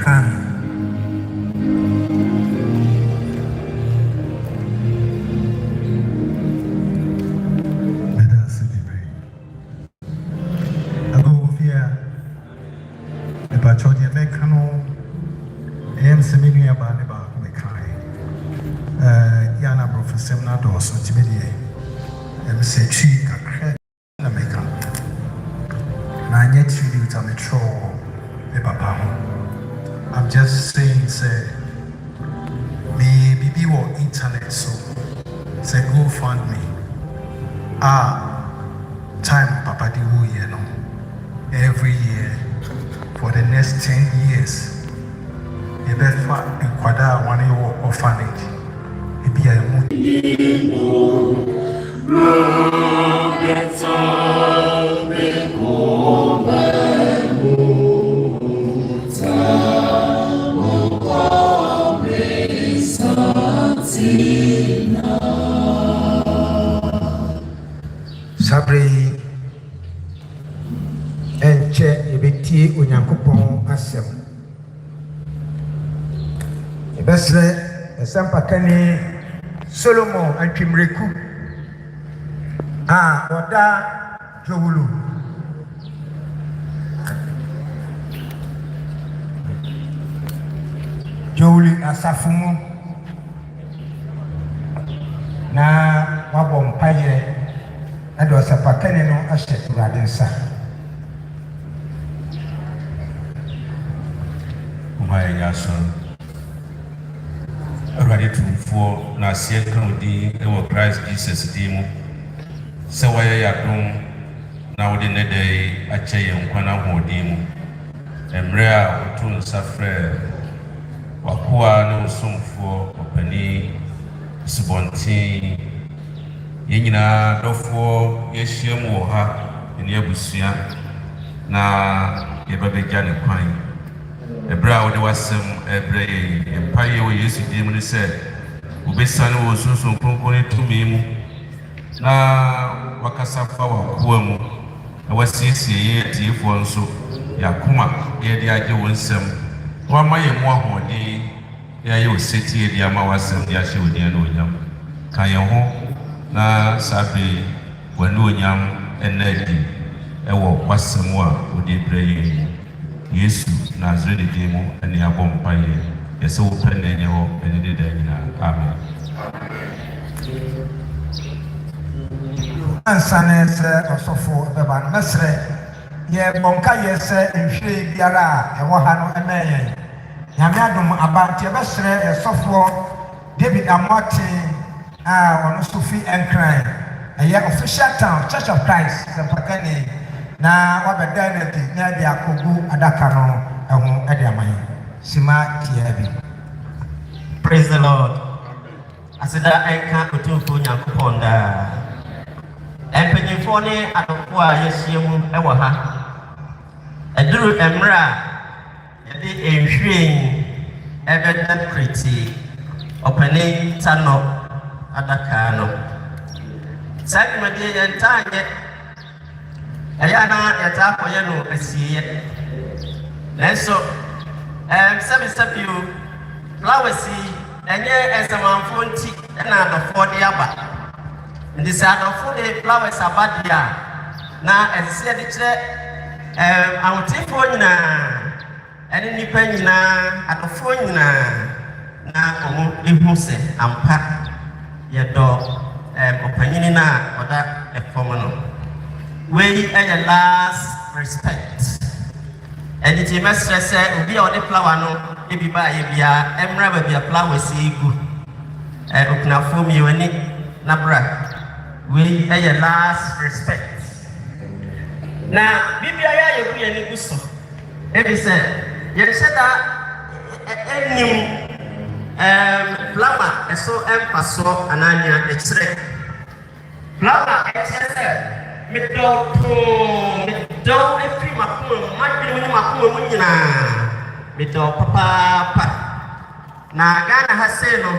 ha. I'm just saying, say, maybe on internet, so say go fund me. Time Papa di you know, every year for the next 10 years. You better in Kwada one year orphanage. It be a Sabri enche ebeti onyankopon asem ebesre esampa kani Solomon antwimreku oda jowulu jowuli asafumu na wabɔ mpaye ɛde ɔsapakane no ahyɛ Awurade nsa. Ɔmayɛ yɛ asɔre Awurade tumfoɔ na aseɛ ka wo din ɛwɔ Christ Jesus din mu sɛ wɔyɛ yɛ adom na wode ne da yi akyɛ yɛn nkwa no ahoɔden mu mmerɛ a woto nsa frɛ wakoa ne wosomfoɔ ɔpani subɔnten yɛn nyinaa dɔfoɔ yɛahyia mu wɔ ha ne abusua na yɛbɛbɛgya ne kwan ɛberɛ a wode w'asɛm ɛbrɛ yɛn mpaeɛ wɔ Yesu din mu ne sɛ wobɛsiane wɔ sunsun kronkron ne tumi mu na wakasa fa w'akoa mu na wasiesie yɛn atiefoɔ nso yɛakoma yɛde agye wo nsɛm na wama yɛn mu ahoɔden yɛayɛ osetie de ama w'asɛm de ahyɛ wo din no onyam ka yɛn ho na sabe w'ani onyam ɛnna adi ɛwɔ w'asɛm a wode brɛ yɛn Yesu Nazarene din mu ɛne abɔ mpaeɛ yɛsɛ wo pɛ na ɛnyɛ hɔ ɛne deda nyinaa amen. Ansane sɛ ɔsɔfo bɛba no mɛsrɛ yɛbɔ nkayɛ sɛ nhwiren biara a ɛwɔ ha no ɛmɛ yɛn nyame adom aba nti yɛbɛsrɛ yɛsɔfoɔ David Amoaten a ɔno so fi Nkran ɛyɛ official town Church of Christ sɛmpakane na wabɛda no adi na ɛde akɔgu adaka no ɛho ɛde ama yɛn sima tia bi. Praise the Lord. Aseda ɛnka otumfo Nyankopɔn daa. Mpanyinfoɔ ne for Yesium Ewaha. A drew Emra, a dream, ever pretty, opening Tano Adakano. Second, my dear, and Ayana yata koye no asiye. Nanso some step you flowers enye esamanfo nti na adofo de aba. Ndi sa adofo de flowers abadia na esise de kire awotefo nyina ene nipa nyina adofo nyina na omo ehu se ampa yedo opanyini na oda efomo no. We are your last respect. And it is master say, we are the flower no, if you buy a emerald be a flower, see good. And open up for me when it nabra. We are your last respect. Now, Bibi I agree any gusto. If you say, you said that any flower, so empaso, and I extract flower, extract. Me don't every makum, me don't papa. Na Ghana has said no.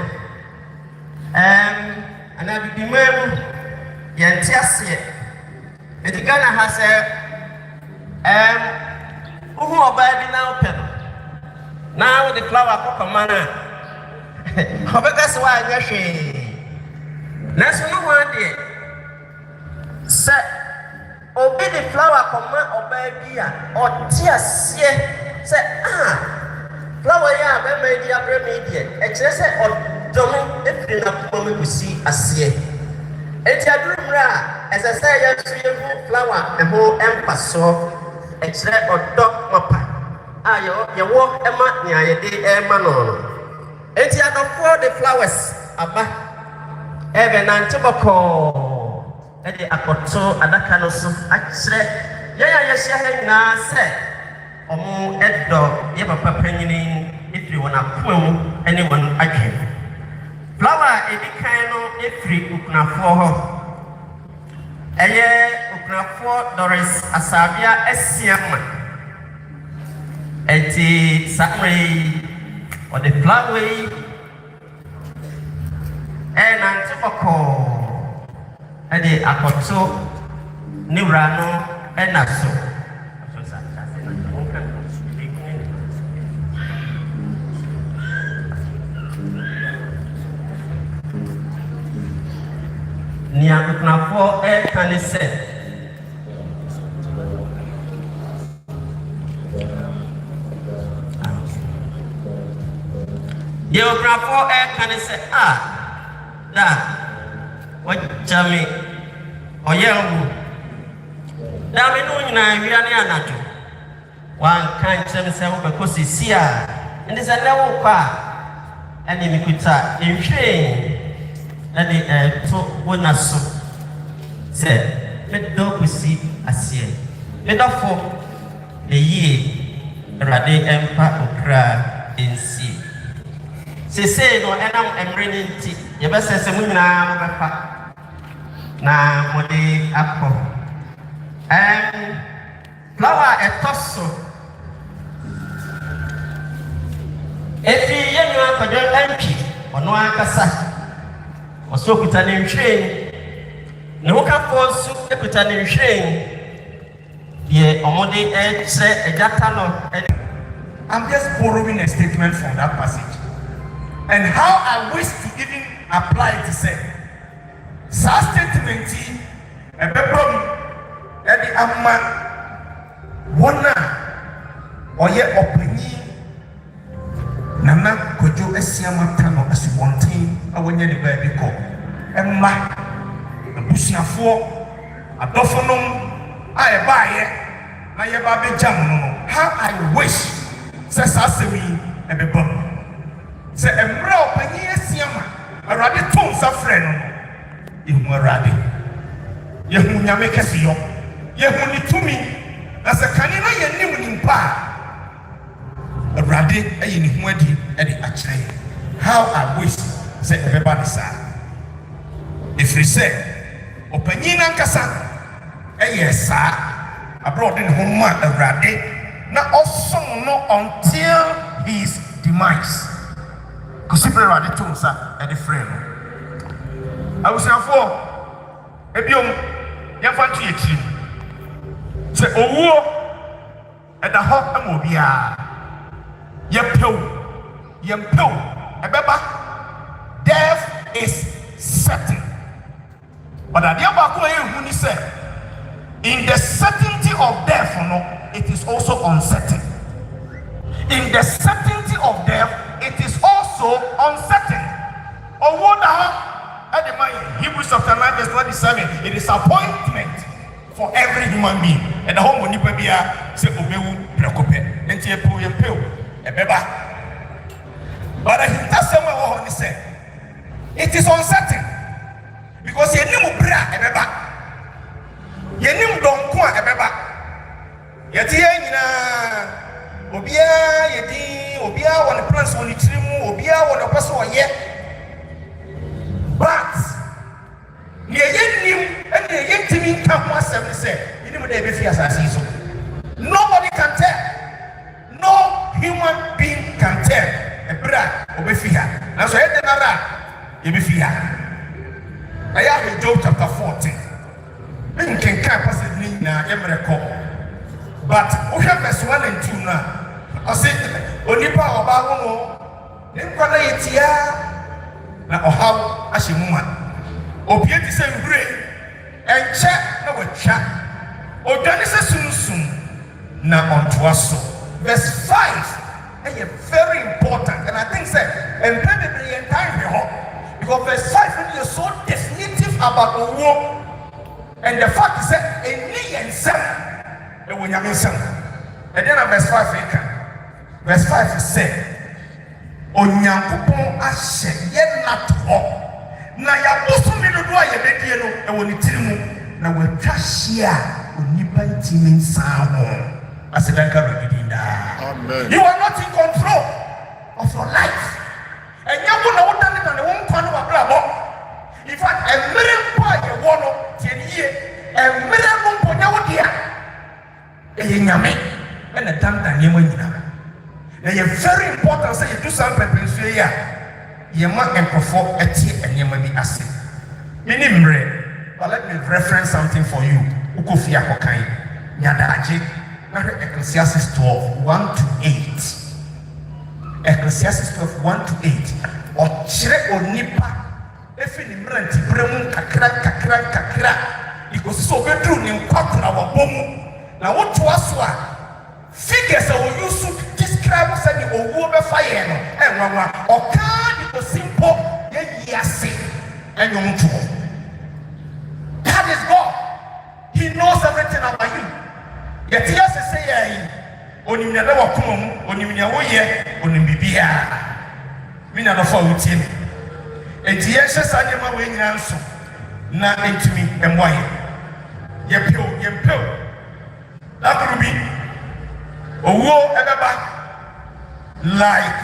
And I be mem Yantiasia. It Ghana has who are baby now pen. Now the flower cockamana. That's why I say. That's no one day. Say. Obi the flower come obey bia or tears say flower ya be media media e kire say odom e firi na pom we see asie enti adurumra as I say ya tue flower e ho empaso e kire odom mapa ye wo e ma nya ye de e ma no enti adofo the flowers aba e be na ntiboko Ede akoto adaka no so akire ya hye na se omo edo ye papa panyini efiri wona koamu ene won adwe flower edikan no efiri ukunafo ho eye ukunafo Doris Asabia Asiama eti sakwe o the flower and antiboko Ade akoto niwrano enaso ni akutnafo kanise ye akutnafo kanise da Wajami Oyangu Dami no nyina wia ne anato wan kan kyem se wo bekosi sia ndi se ne wo kwa ene mikuta nhwe ene to wona so se me do kusi asie me dofo le yie rade empa okra ensi se no enam emre nti ye be se mu nyina mo befa na mode akọ flower etoso efi yenu akọjọ MP ono akasa oso kuta ne nhwen ne woka fosu ekuta ne nhwen ye omode eche ejata no. I'm just borrowing a statement from that passage and how I wish to even apply it to say sa statement ebebom edi amma wona oye opanyi nana Kojo Asiama tano asibonten awonye ne ba bi ko emma abusiafo adofonom a ebaye na ye ba be jam no how I wish say sa semi ebebom say emra opanyi Asiama arade ton sa frɛ no Yehu arade Yehu nyame kesi yo Yehu ni tumi na se kani na ye nim nimpa arade ayi ni hu adi akire how I wish say ebeba ni sa efiri se opanyin na nkasa yes, sir. Abroad in home, already. Now, also no until his demise. Because people are the two, sir, at the frame. I was here for a biom, young fancy a tree. Say, oh, at the hot amobia. Yempo, a beba. Death is certain. But at the end, when he said, in the certainty of death, it is also uncertain. In the certainty of death, it is also uncertain. Or what at the mind, Hebrews chapter 9, verse 27, it is appointment for every human being. And the home when you be a say obeu preocupe. And you pull your pill, a beba. But that's somewhere what he said. It is uncertain. Because you knew bra a beba. You knew don't go a beba. Yetiana Obia, Yedi, Obia, one plus one trimu, Obia, one person or yet. But near Yenim and the Yetim come once and say, you know, they be fierce as season. Nobody can tell. No human being can tell. A bra, Obefia. Now, so head the Nara, Ebefia. I have in Job chapter 14. You can cap us in Emre. But we have verse 1 and 2 now. I said, Onipa Obago, Nimpana Yetia, now how Ashimuman. Opiet is a great and chat, no chat. Organisa soon, now on to us. Verse 5 is very important, and I think that, and probably the entire because verse 5 is so definitive about the war, and the fact is that a knee and son. And then verse 5 verse 5 is said Onyankopon ashe ye nato na ya boso mi do a ye bedie no e woni tirimu na watwa hia onipa ntimi nsa ho asedanka rodinda. Amen. You are not in control of your life. And you na wodan na ne won kwa no wabrabo. In fact, a miracle ye wono tie a miracle ponya wodia. And a damn very important say you do something here. You might perform a tea and you may be asking. But let me reference something for you. Ukofia Kokai, Yadaji, Ecclesiastes 12, 1 to 8. Ecclesiastes 12, 1 to 8. Or Chire or Nipa, if in Imranti, Bremun, Kakra, because so good to him, Kwakra, Bomu. Now what to us figures I will use to describe us any over fire and one or can't be simple yes and you to. That is God. He knows everything about you. Yet he has to say on him never come on him on him bibia. We never fall with him. And the answers are never waiting answer. Not into me and why. Yep. That will be a war ever like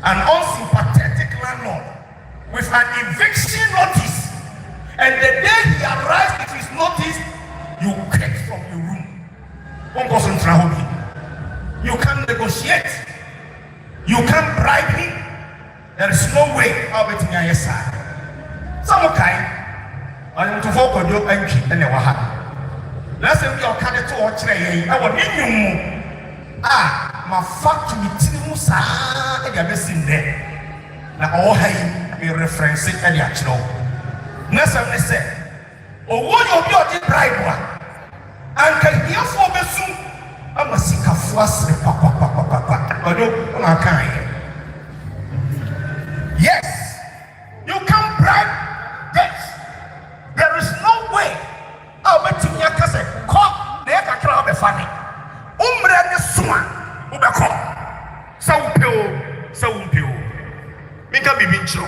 an unsympathetic landlord with an eviction notice, and the day he arrives with his notice, you get from your room. One person travel him. You can't negotiate. You can't bribe him. There is no way I'll be to your side. Some kind. I want to focus on your entry and never happen. Let's say we are coming to watch it. I want you. My factory Timusa, and you're missing there. Now, all I reference it and you know. Next time they say, oh, what you're the bribe and can hear for me soon. I'm a sick of was papa. Yes, you can bribe. Yes, there is no way. I'll bet you say, come, they can crowd the funny. Umbre the swan, Ubako. So pure. Mika be true.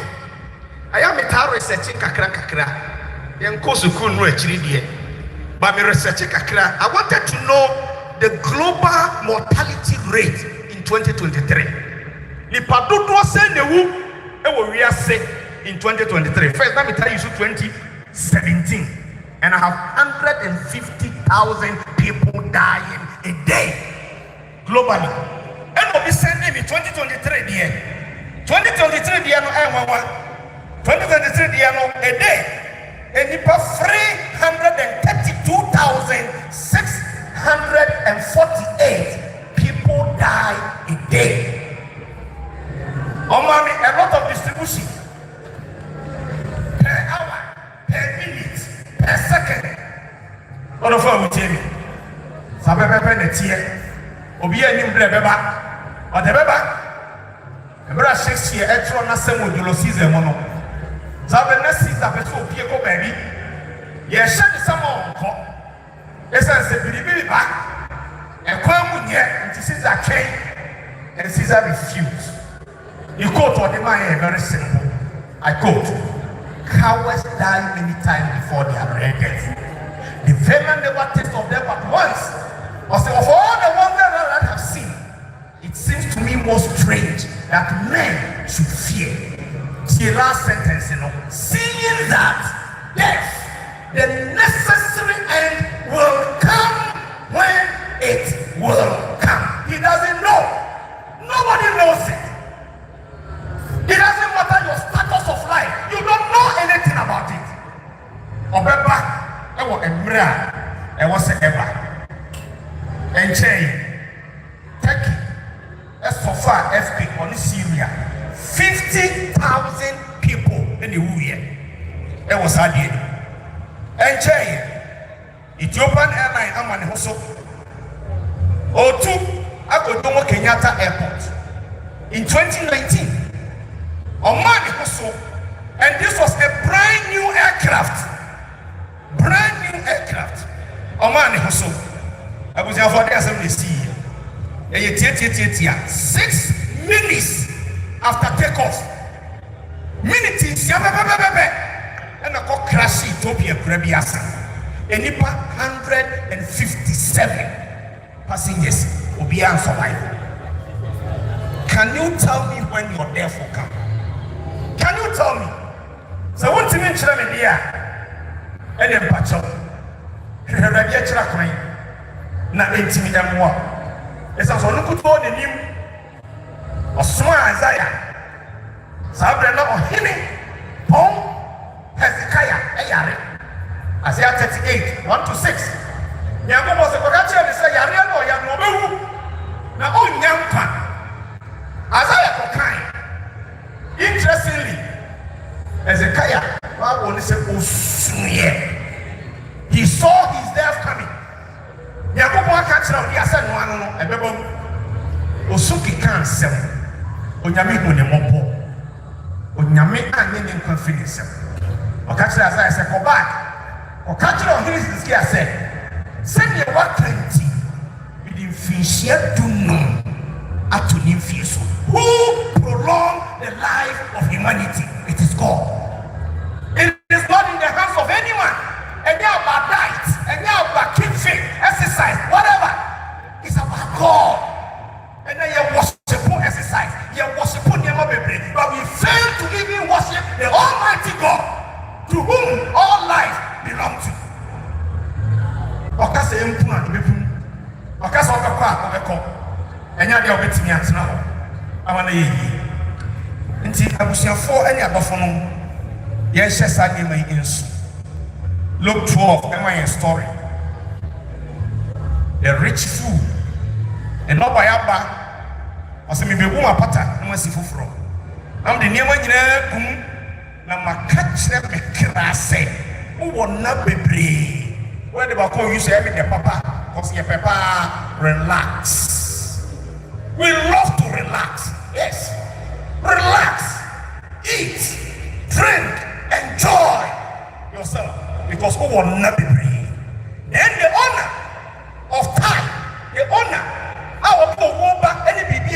I am a tower researching kakra. Young Kosuku no actually dear. But me researching kakra. I wanted to know the global mortality rate in 2023. The Padudo said the who we are sick in 2023. First, let me tell you, 2017. and I have 150,000 people dying a day globally. And we'll be sending me 2023 year. 2023 year no 2023 year no a day. And about 332,648 people die a day. Oh, mommy, a lot of distribution per hour, per minute, per second. What of our team? Sabe netie. Obi anim beba. O de beba. Ebra Shakespeare etro na semo dolosis mono. Sabe na Caesar be so obi ko baby. Ye hye de samo nko. Esa se biribi ba. Ekwa mu nye nti Caesar Kyei and Caesar refused. You quote what the man very simple. I quote, cowards die many times before they are ready. The venom never taste of them but once. Or say, of all the wonders that I have seen, it seems to me most strange that men should fear. The last sentence, seeing that death, the necessary end will come when it will come. He doesn't know. Nobody knows it. It doesn't matter your status of life. You don't know anything about it. Obeba, ewo emra, ewo se eba. Enchei, Turkey, Esofa, FP, on Syria, 50,000 people in the year. It was a day. Enchei, Ethiopian Airline, Amani Hoso, O2, Akodomo Kenyatta Airport, in 2019. Omani Hoso, and this was a brand new aircraft. Omani Hoso. I was here for the assembly. 6 minutes after takeoff. Minutes, and I got crash Ethiopia Krabiasa. And 157 passengers will be unsurvivable. Can you tell me when you're there for camp? Can you tell me? So what to mention in here? And then patch up. Na intimi emwa. Esa so nuku to ne nim. Osoma Isaiah. Sabre na ohene. Pon Hezekiah eyare. Isaiah 38, 1-6. Nyango mo se kokachi ani se yare no ya no bewu. Na onyampa. Isaiah kokan. Interestingly, Hezekiah, he saw his death coming. Yakobo akachira odi asa no anu no ebebom. Osuki kan sem. Onyame hu ne mopo. Onyame anye ne nkwa fini sem. Okachira Isaiah say go back. Okachira ohiri Hezekiah say, send your work 20 within finshia dunu atunim fiso. Who prolonged the life of humanity? It is God. It is not in the hands of anyone. And they are about diet, and they are about keeping exercise, whatever. It's about God. And then you worship exercise, you worship but we fail to even worship the Almighty God, to whom all life belongs to. Okase empuna dibepum. Okase okakwa obeko. Enya dia obetimi atena ho. Awana yeyi. Nti abusiafo enya abafo no ye hye sade mai insu. Luke 12, my story. The rich fool. And not by Abba. I said, maybe woman pata, no one see from. I'm the near one, now my catch them a crass. Who will not be brave? Where the Bako you say, the papa, because your papa, relax. We love to relax. Yes. Relax. Eat, drink, enjoy yourself. Because who will not be brave? Then the honor of time, the honor, our people back, any baby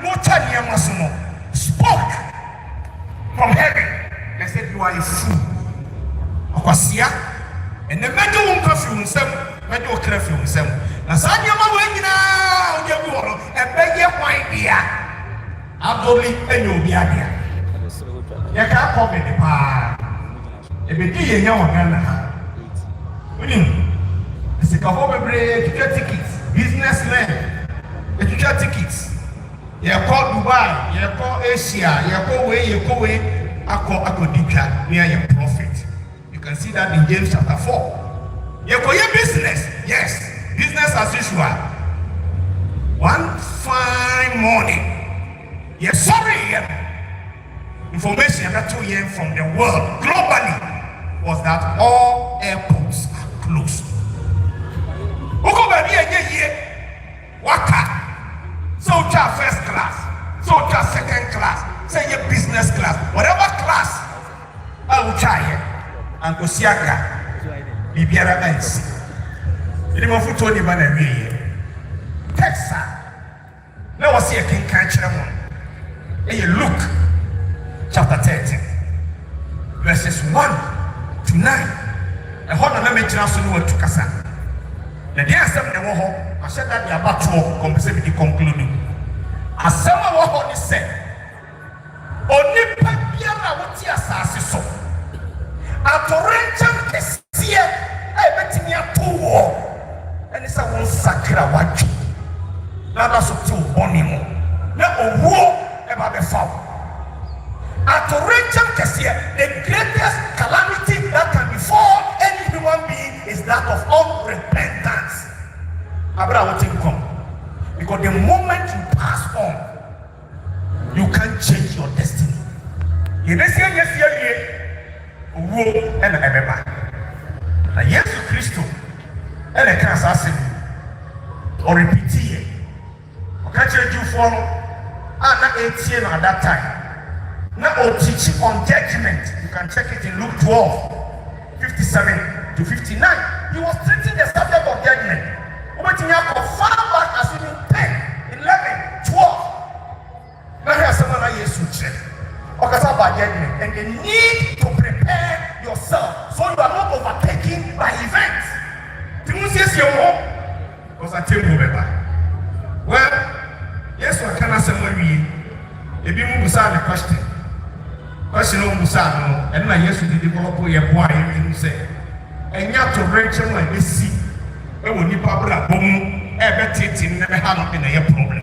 no Chania Masuno, spoke from heaven. They said, you are a fool. Okwasia, and the medal won't curfew himself, medal curfew himself. Now, Sanya Mawina, and beg your wine beer. Abdoli and you'll be here. You can't call me the pa. If you do your young It's a couple of tickets, businessmen, tickets. You call Dubai, you call Asia, you call way, I call Dika near your prophet. You can see that in James chapter 4. You call your business, yes, business as usual. One fine morning, yes, sorry, information that you hear from the world globally was that all airports are closed. Waka. So first class, so second class, say your business class, whatever class, I will try it. And go see Bibiara Bensi. You didn't want to tell you about Texas. Now see a king country one. And you look, chapter 13, verses 1 to 9. And hold on, let me tell you what to Kasa. The day I said, I said that the about to conclude. Asiama Obo Kwahu said, "Oni papiara wuti asase so. Atorencham kesie ebetimi atowo. Eni sa won sakra waju. Na da so ti oboni mo. Na owo e ba be fa. Atorencham kesie, the greatest calamity that can befall any human being is that of unrepentance. Abra wuti come. Because the moment you pass on, you can't change your destiny. You don't say yes, and everybody. And yes, Christ, and I can't ask him or repeat it. I can't change you for not 18 at that time. Now, teaching on judgment, you can check it in Luke 12:57 to 59. He was treating the subject of judgment. Far back as in 10, 11, 12. Now here's someone like Jesus. And the need to prepare yourself so you are not overtaken by events. Well, yes, I cannot say what we if you move aside the question. Question on Musano, and my yes, we develop your boy, you say, and you have to rent like this seat. When you pabra boom, everything never had been a problem.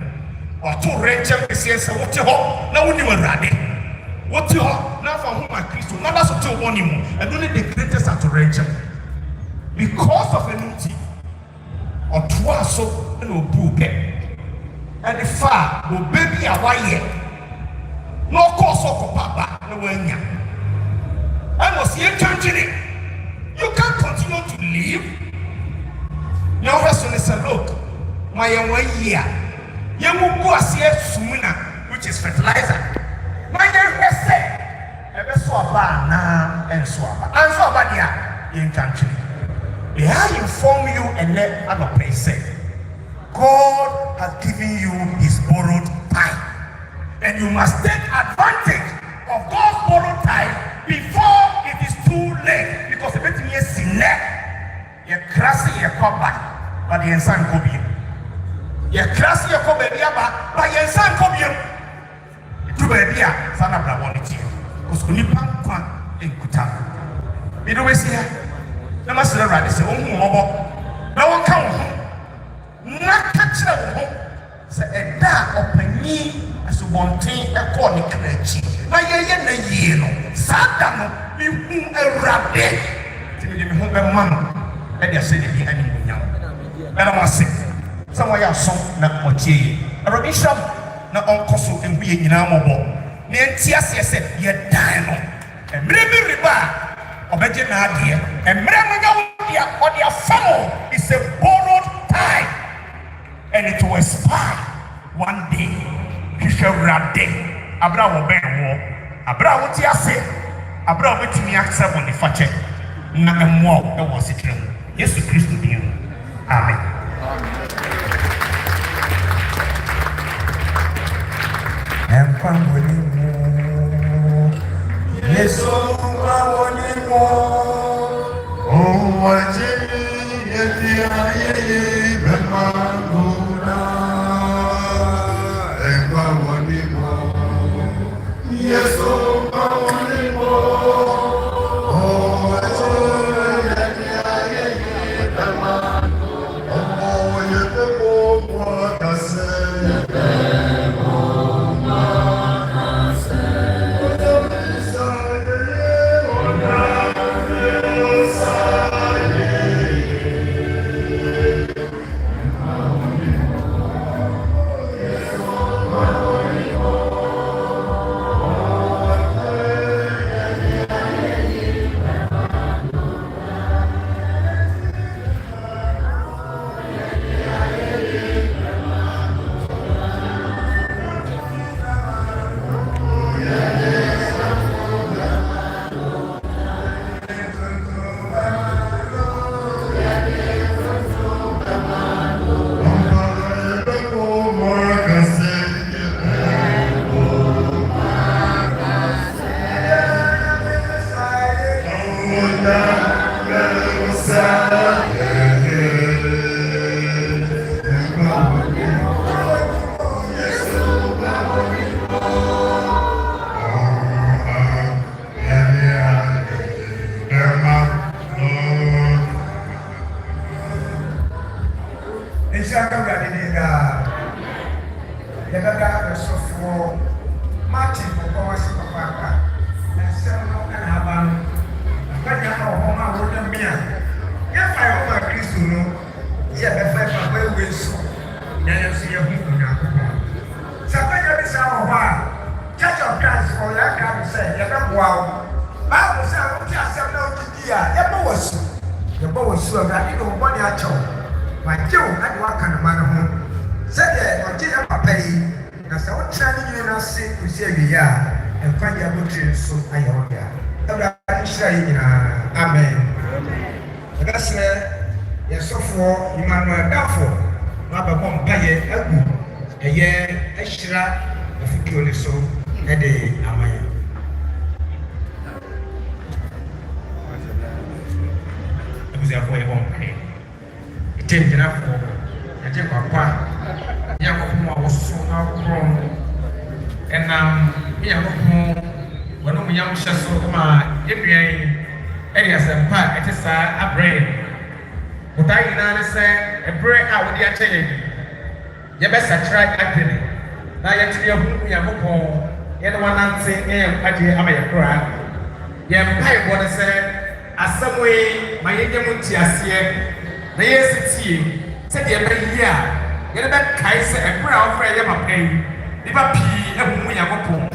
Or to rent up the sense of what you hope, now you were ready. What you hope, now for whom I Christ, not as to one him, and only the greatest at to rent because of a new team or twice so no book. And the far will baby a wire. No course of papa, no way. I was here changing. You can't continue to live. Your husband is a look, my one year. You will go see sooner, which is fertilizer. My dear, say, ever so bad now and so bad. And so bad in country. They have informed you and let other place say, God has given you his borrowed time. And you must take advantage of God's borrowed time before it is too late. Because the better is sin. You crassy your cover, but the ensign could be. You crassy your cover, but the ensign could be. You baby, son of the one it you. Because when you pump one in Kutan, you know, we see her. No matter what they say, oh, no one come home. Not catch them. Say a dark open knee as one thing a corner clergy. My year, no, Saddam, you whom a rabbit. Till you home a man. And they say, "The enemy young." And I must say, somewhere else, not much. A rubbish na onkoso and be in our mobile. Nantias said, "You're dying." And maybe riba, obedient idea, and Mramaya or their family is a borrowed time, and it will expire one day. He shall run day. Abra will bear war. Abra what you say. Abra with me accept on the fachet. Nothing more that was it. Yes, Christ be you. Amen. And come with me. Yes, oh, what yes, oh, yɛbɛda ɛsɔfoɔ Martin Bɔkɔwasi Papa ɛsɛm no ɛna aba no akɔnya na ɔhɔma a wɔda me a yɛfa ɛhɔma a Kristo no yɛbɛfa papa ewe nso na yɛn nso yɛho Onyankopɔn sɛ akɔnya bi saa wɔ hɔ a Church of Christ for yɛn aka no sɛ yɛbɛboa wo Bible sɛ wote asɛm na wodidi a yɛbɔ wɔ su Awurade de wo bɔne akyɛ wo wagye wo na de woaka no ma no ho sɛdeɛ ɔgye yɛ papa yi na sɛ wotena ne nyina no ase kɔsi awie a nkwagye abotire nso ayɛ wo dea Awurade hyira yɛ nyinaa amen yɛbɛsrɛ yɛsɔfoɔ Emmanuel Baffour na abɛbɔ mpayɛ agu ɛyɛ ahyira afutuo ne so ɛde ama yɛ abusuafoɔ yɛbɔ mpaeɛ gyinagyinafoɔ yɛgye kwakwa Nyankopɔn a wɔso na wɔkorɔ no ɛnam Nyankopɔn wɔne mu nyam hyɛ so ma yɛnuan ɛde asɛmpa a ɛte saa abrɛ botae nyinaa ne sɛ ɛberɛ a wode akyɛ yɛn yɛbɛsakyera adwene na yɛtumi ahu Nyankopɔn yɛne wanante ne yɛn nkwagye ama yɛ koraa yɛn mpaebɔ ne sɛ asɛm yi ma yɛnyɛ mu nteaseɛ na yɛsi tie sɛdeɛ ɛbɛyɛ a yɛde bɛkae sɛ ɛberɛ a wɔfrɛ yɛ papa yi nnipa pii ahuhu Nyankopɔn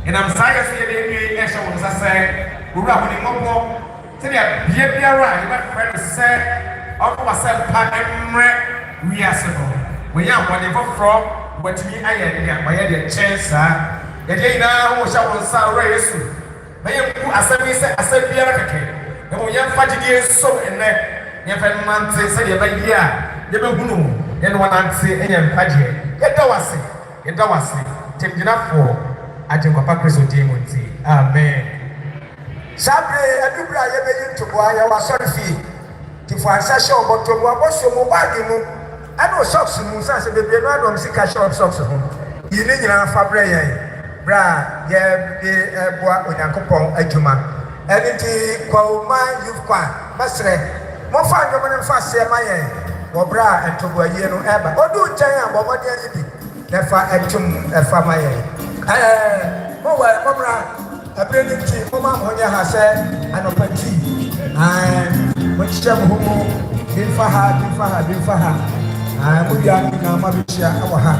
ɛnam saa yɛ so yɛde ɛwie ɛhyɛ wo nsa sɛ owura ahonim mmɔbɔ sɛdeɛ bea biara a yɛbɛfrɛ no sɛ ɔkɔ w'asɛmpa mmerɛ wiase no wɔnyɛ ahoɔden foforɔ wɔatumi ayɛ deɛ wɔyɛ deɛ kyɛn saa yɛdeɛ nyinaa ho hyɛ wo nsa owura Yesu na yɛmmu asɛm yi sɛ asɛm biara kɛkɛ na mo yɛmfa gyidie nso nnɛ yɛmfa nnante sɛdeɛ ɛbɛyɛ a yɛbɛhunu yɛne wɔnante ɛnyɛ nkwagyeɛ yɛda wase gyinagyinafoɔ Agyenkwapa Kristo din mu nti amen saa bere adubere a yɛbɛyi ntoboa yɛwɔ asɔre fie tifo ansa hyɛ ɔbɔtɔ mu abɔhyɛ mu baage mu ɛne socks mu nsa sɛ bebree no adɔm sika hyɛ socks ho yi ne nyinaa fa berɛ yɛn berɛ a yɛde ɛboa Onyankopɔn adwuma ɛne nti Kwawoma Youth Choir mɛsrɛ momfa nnwom no mfa seɛ ma yɛn wɔ berɛ a ntoboayie no ɛba ɔdu nkyɛn a bɔmmɔden ayi bi na ɛfa ɛtwom ɛfa ma yɛn mɔbra ɛberɛ no nti moma mo nyɛ ha sɛ anɔpa tii mɔkyekyɛ mo ho mu bimfa ha mowia no nyinaa mabɛhyia ɛwɔ ha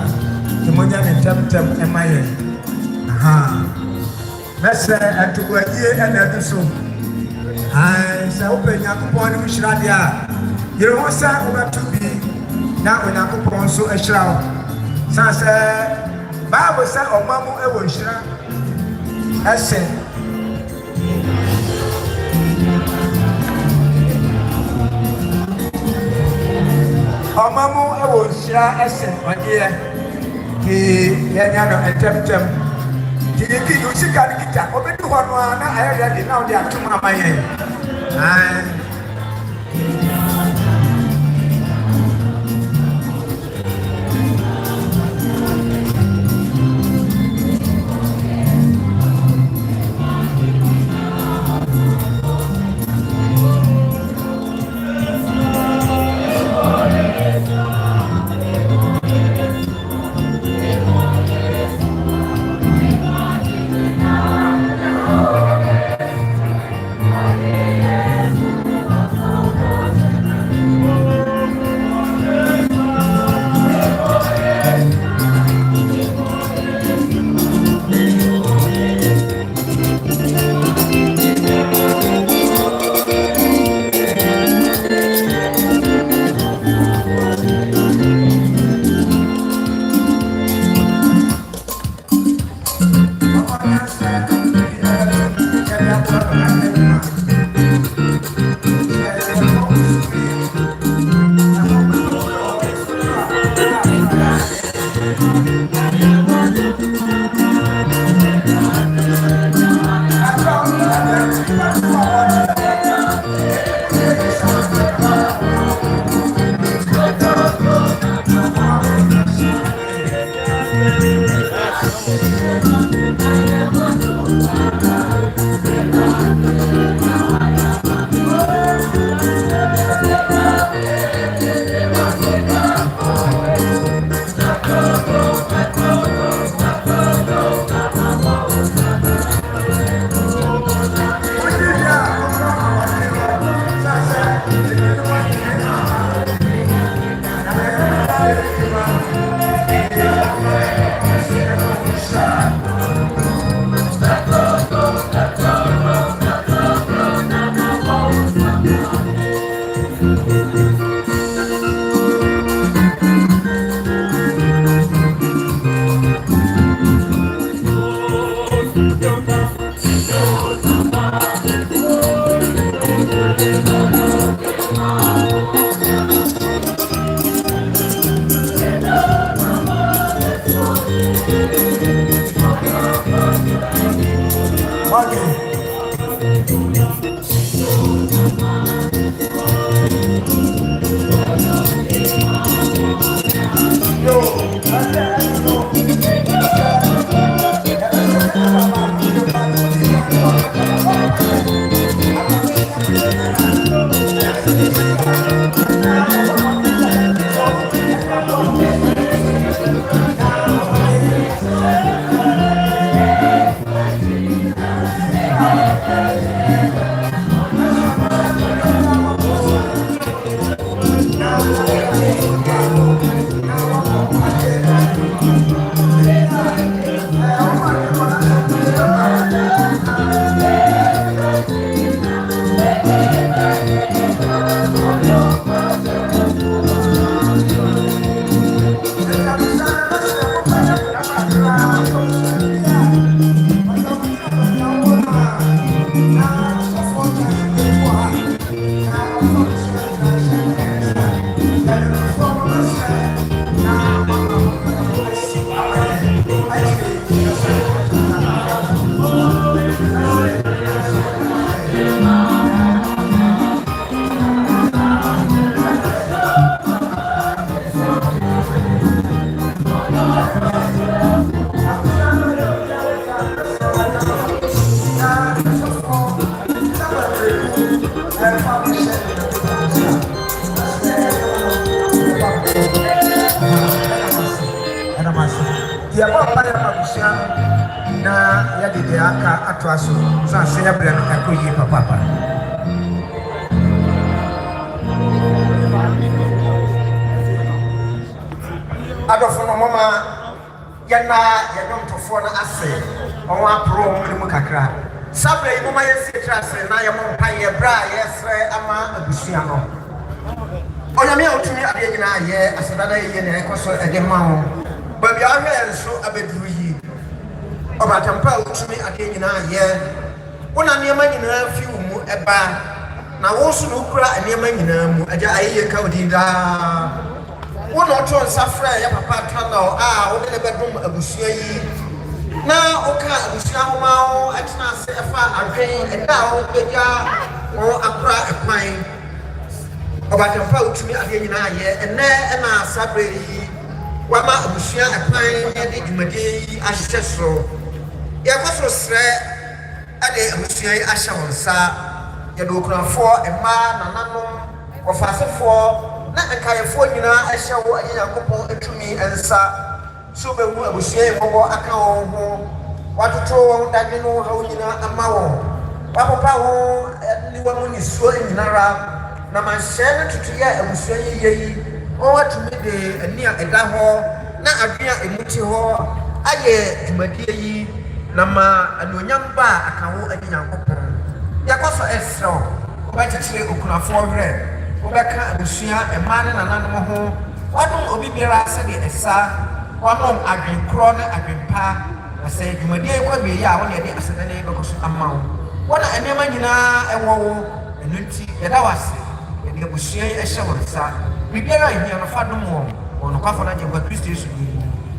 nti monyɛ ne ntɛmntɛm ɛma yɛn mɛsrɛ ntoboayie ɛna adu so sɛ wopɛ Nyankopɔn ne mu hyira deɛ a yere ho sɛ wobɛto bi na Onyankopɔn nso ahyira wo san sɛ Bible sɛ ɔma mu ɛwɔ nhyira ɛsen ɔma mu ɛwɔ nhyira ɛsen ɔdeɛ nti yɛnya no ntɛmntɛm nti yɛki sika no kita ɔbɛdi hɔ no a na ayɛ ready na wode atom ama yɛn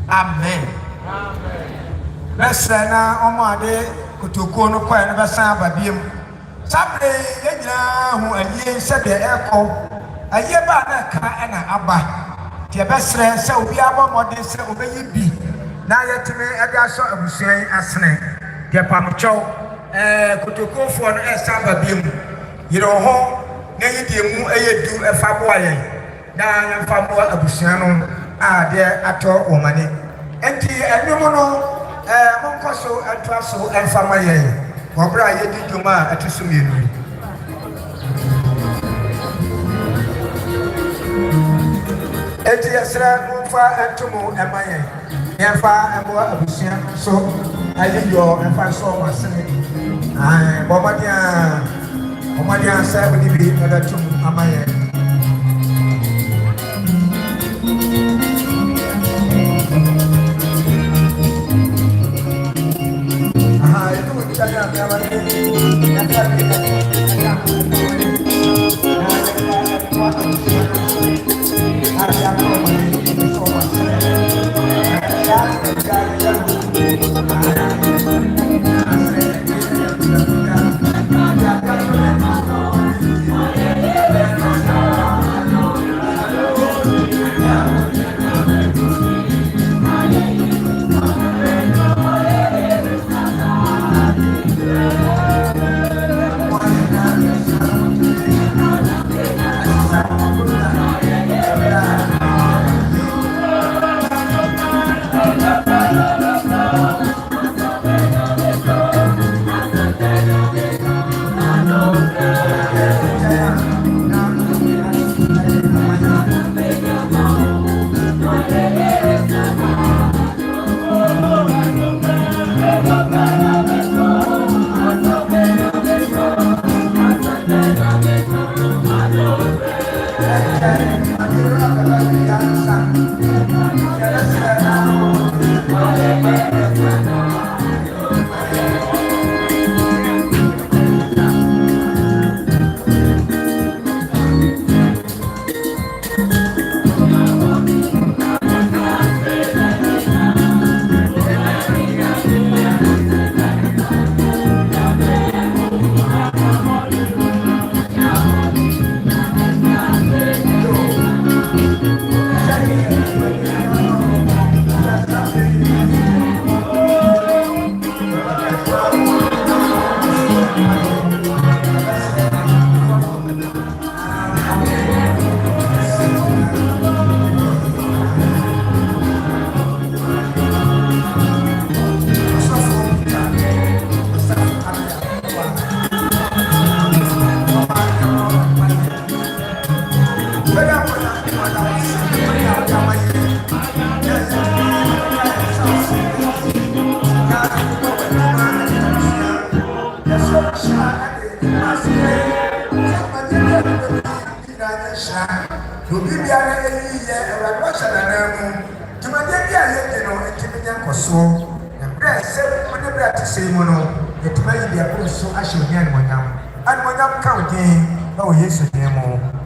Amen. Besana omade kutoko no kwa na besa babiem. Sabre yegyina hu alie sebe eko. Aye ba na ka na aba. Tie besre se obi abomode se obeyi bi. Na yetime ade aso abusuan asene. Tie pamcho kutoko fo no esa babiem. Yiro ho na yidie mu eyedu efa boaye. Na yamfa mo abusuan no ade ato omane. Enti enimo no monkoso atraso enfama yen wobra yedi dwuma atusumienu enti yesra mfa entumu emayen yemfa emo abusia so ayiyo emfa so masene bomadia sa bodibi adatum amayen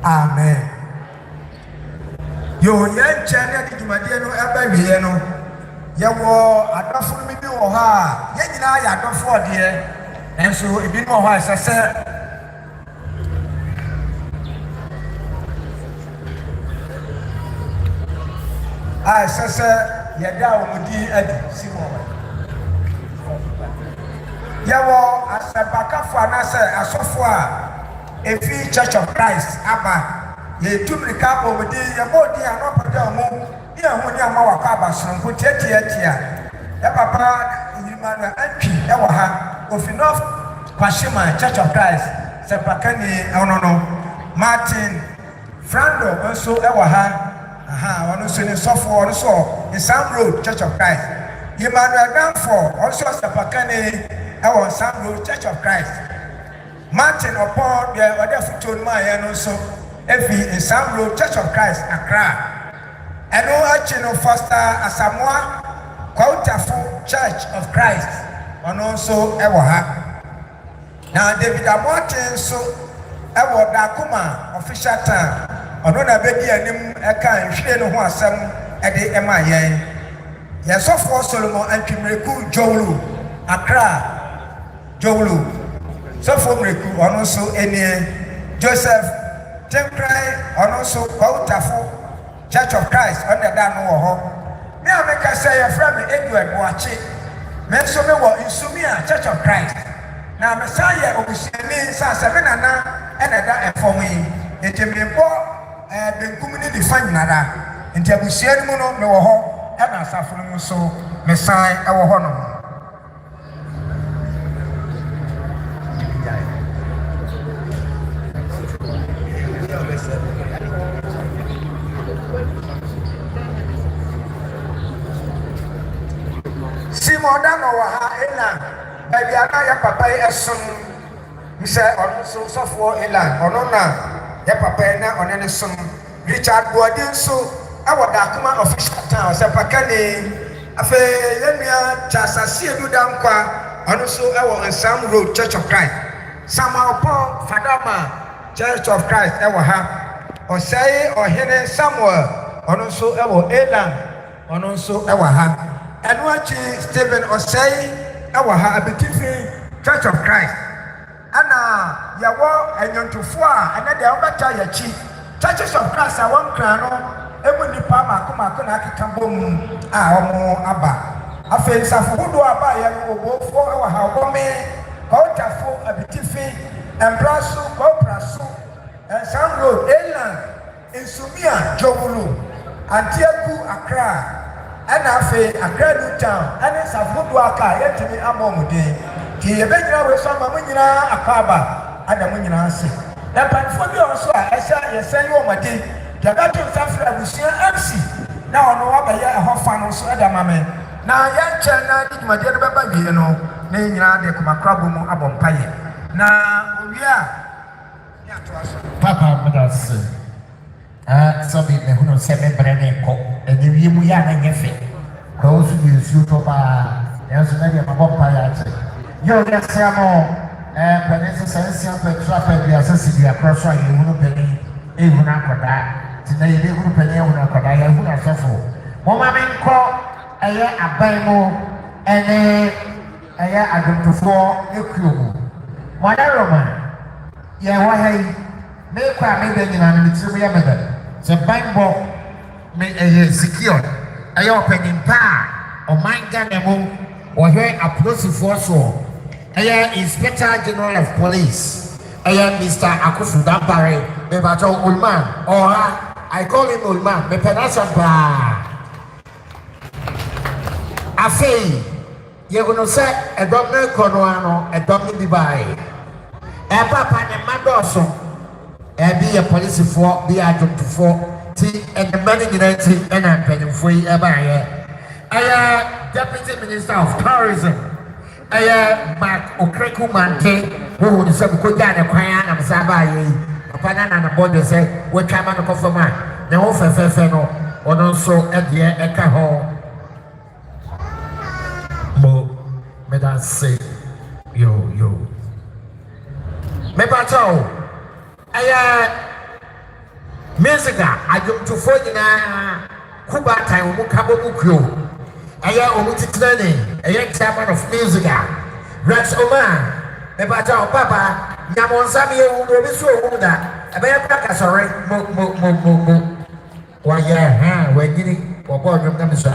Amen. Yo yen chane di jumadie no aba wiye no ye wo adofo no bi wo ha ye nyina ya adofo de enso ebi no ho asese ye da wo di adi simo ye wo asabakafo anase asofo a efi Church of Christ aba ye tumrika bo mudi ye bodi anopada mo ye ho ni ama wakwa abasonko tietia ya papa yimana anpi e wo ha ofinof kwashima Church of Christ sepakani onono Martin Frando also e wo ha ono so ni sofo ono so Sam Road Church of Christ Emmanuel Danfo also sepakani e wo Sam Road Church of Christ Martin upon the other foot my and also every in Sam Road Church of Christ Accra. And no foster Asamoah Kwahu Church of Christ and also Ewaha. Now David Martin so Ewa Dakuma official time. Onona bedi anim eka nhwe no ho asem ede emayen. Yesofo Solomon Antwimreku Jowlu Accra Jowlu. So from Reku, and also any Joseph Temprai, and also Kwahu Church of Christ under that no. Me I make say a friend Edward Wachi. Men so me wo Insumia Church of Christ. Now Messiah Obusiani sa sevenana and that for me. It me bo ben community define nada. Nti abusiani mu no me wo ho e na asafo no so Messiah e wo ho no. Simon no ha ela baby ana ya papa esun mise on so for ela ono na ya papa na onene sun Richard Bodin so awoda kuma official town se pakane afa yenua chasasi edu dankwa ono so ewo Sam Road Church of Christ Samuel Paul Fadama Church of Christ ewo ha osai ohene Samuel ono so ewo ela ono so ewo ha and watch Stephen Osei Ewaha Abitifi Church of Christ. Anna Yawo and Yontufua and then the Obata Yachi Churches of Christ are one crown. Every Pama Kumakuna Kitambum Amo Abba. A face of Hudu Abba Yago for our Hawame, Kotafo Abitifi, and Brasu, Koprasu, and Sam Road, Elan, in Sumia, Jobulu, and Tiaku Accra. And I say a great town, and it's a good worker, yet to be a moment. The Avenger with some Munina Akaba, and the Munina say. The Panfobi also, I say, you my day. The battle of Africa will see MC. Now, no other year, a hot fan also, other mamma. Now, young China, my dear Baba, you know, Nina de Kumakrabumo Abompaye. Now, we are Papa, Madame. So be the who say me brene ko and you ya na nyefe Kwahu so de nsuo tɔ paa nanso na deɛ mabɔ mpa yɛ akyɛ yɛ ɔde Asiama pɛne sɛ nsia pɛtro apɛduasa si de akorɔ so a yɛhunu pɛne ɛhunu akɔdaa nti na yɛbɛhunu pɛne ɛhunu akɔdaa yɛhunu asɔfo mɔma me nkɔ ɛyɛ aban mu ɛne ɛyɛ adwomtofoɔ ekuo mu mɔda roma yɛwɔ ha yi mekɔ a meda nyinaa no metiri mu yɛ meda sɛ ban bɔ me ɛyɛ secure ɛyɛ ɔpanyin pa a ɔman Ghana mu wɔhwɛ apolisifoɔ soɔ ɛyɛ Inspector General of Police ɛyɛ Mr. Akufu Dampare mebatɔ Ulman ɔha I call him Ulman mepɛ n'asɛm paa afei yɛhunu sɛ ɛdɔm no kɔ no ano ɛdɔm no bi baeɛ ɛpapa ne mma dɔɔso ɛbi yɛ polisifoɔ bi yɛ adwomtofoɔ ti ɛnema no nyinaa nti ɛna mpanyinfoɔ yi ɛbaeɛ ɛyɛ Deputy Minister of Tourism Mark Okreku Mante who is a good guy and a Sabai, a banana and a body say, what time on the coffee man? The whole feno, or also at the Eka Mo, Medan say, yo. Mebato, Musica, I do to 49 Kuba time, Mukabo Mukyo. Aya omutitlane aya chairman of musica Rex Oman ebata papa nyamonsa me ewu obi so owu da ebaya plaka sorry mo wa ya wa gini obo dwom na misa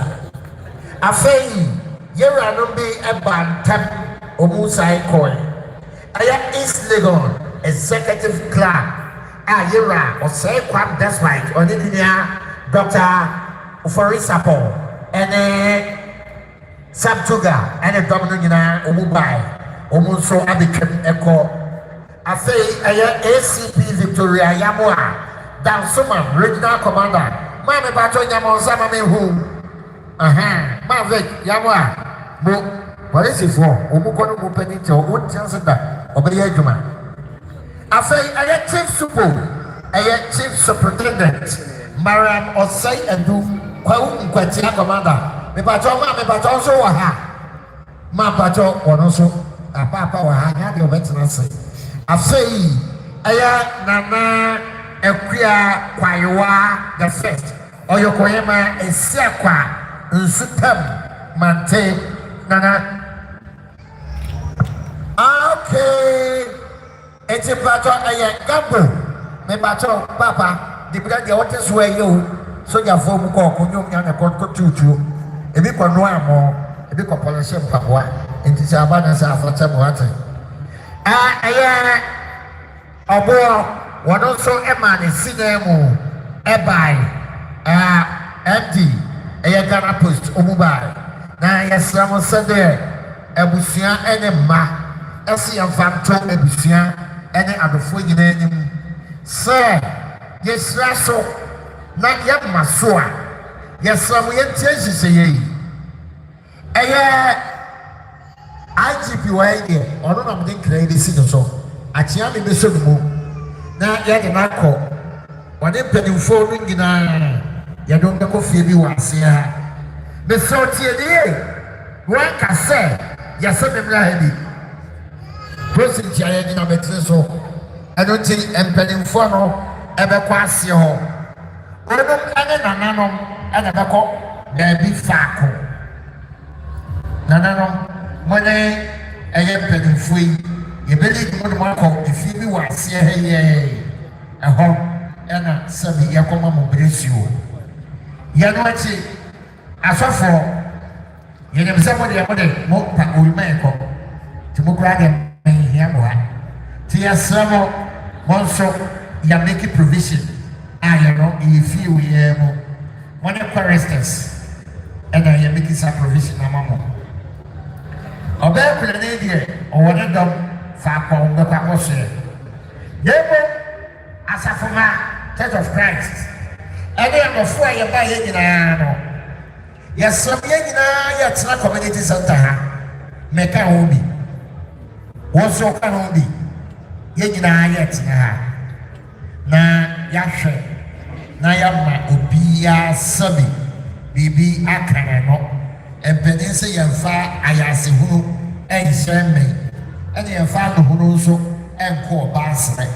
afei yera no bi ebantam omusai koi aya East Legon Executive Club yera osai kwam that's right onidia Dr. Uforisapo and Sabtuga and a domino yina omubai omunso abikem eko afei ACP Victoria Yamoa Dansuma Regional Commander Mame Bato Yamonsa Mame Hu Mavik Yamoa Mo Police for Omukono Mupenito Untansada Obey Juma afei Chief Supo Chief Superintendent Mariam Osei Edu Kwahu Nkwatia Commander me bato so wa ha ma bato ono so apa wa ha nya de obetena se afei nana ekua kwayewa the first oyokoyema esiakwa nsutam mante nana okay eti bato gambo me bato papa the brother what is where you so ya form ko kunyum nya ko tutu ebi ko no amo ebi ko polish mpaboa enti se abana se afata mo ate obo wono so ema ne sinemu ebai MD Ghana Post omubai na yesramo sede ebusua ene ma esi yamfanto ebusua ene adofo nyina enim se yesra so na yamma so a yesramo yentie siseye IGP wa ye ono na mde nkran de si no so atia me beso mu na ye de na ko wode penimfo no nyina ye don de ko fie bi wa ase ha me so tie de wan ka se ya se me mra ha bi president ya ye nyina betre so eno ti empenimfo no ebe kwa ase ho ono ane nananom ene be ko na bi faako nananom mone eye penimfo yi ye beli di mo ko ifi bi wa ase ha ye eho ena sabi ya koma mo bresio ya no achi asofo ye ne bisa mo de mo pa ulma ko ti mo kra de ya mo ha ti ya samo mo so ya make provision you know if you ye mo one choristers and I make some provision amamo obe kula ne die o wona dom fa kwa ngo kwa ko se yebo asafuma Church of Christ and then before you buy it no yes some ye nyina ya tsena community center ha meka obi woso ka obi ye nyina ya tsena ha na ya hwe na ya ma obi ya sabi bibi akara no mpanin sɛ yɛmfa ayasehunu ɛnhyɛ mmɛn ɛne yɛmfa anohunu nso ɛnkɔ ɔbaa serɛ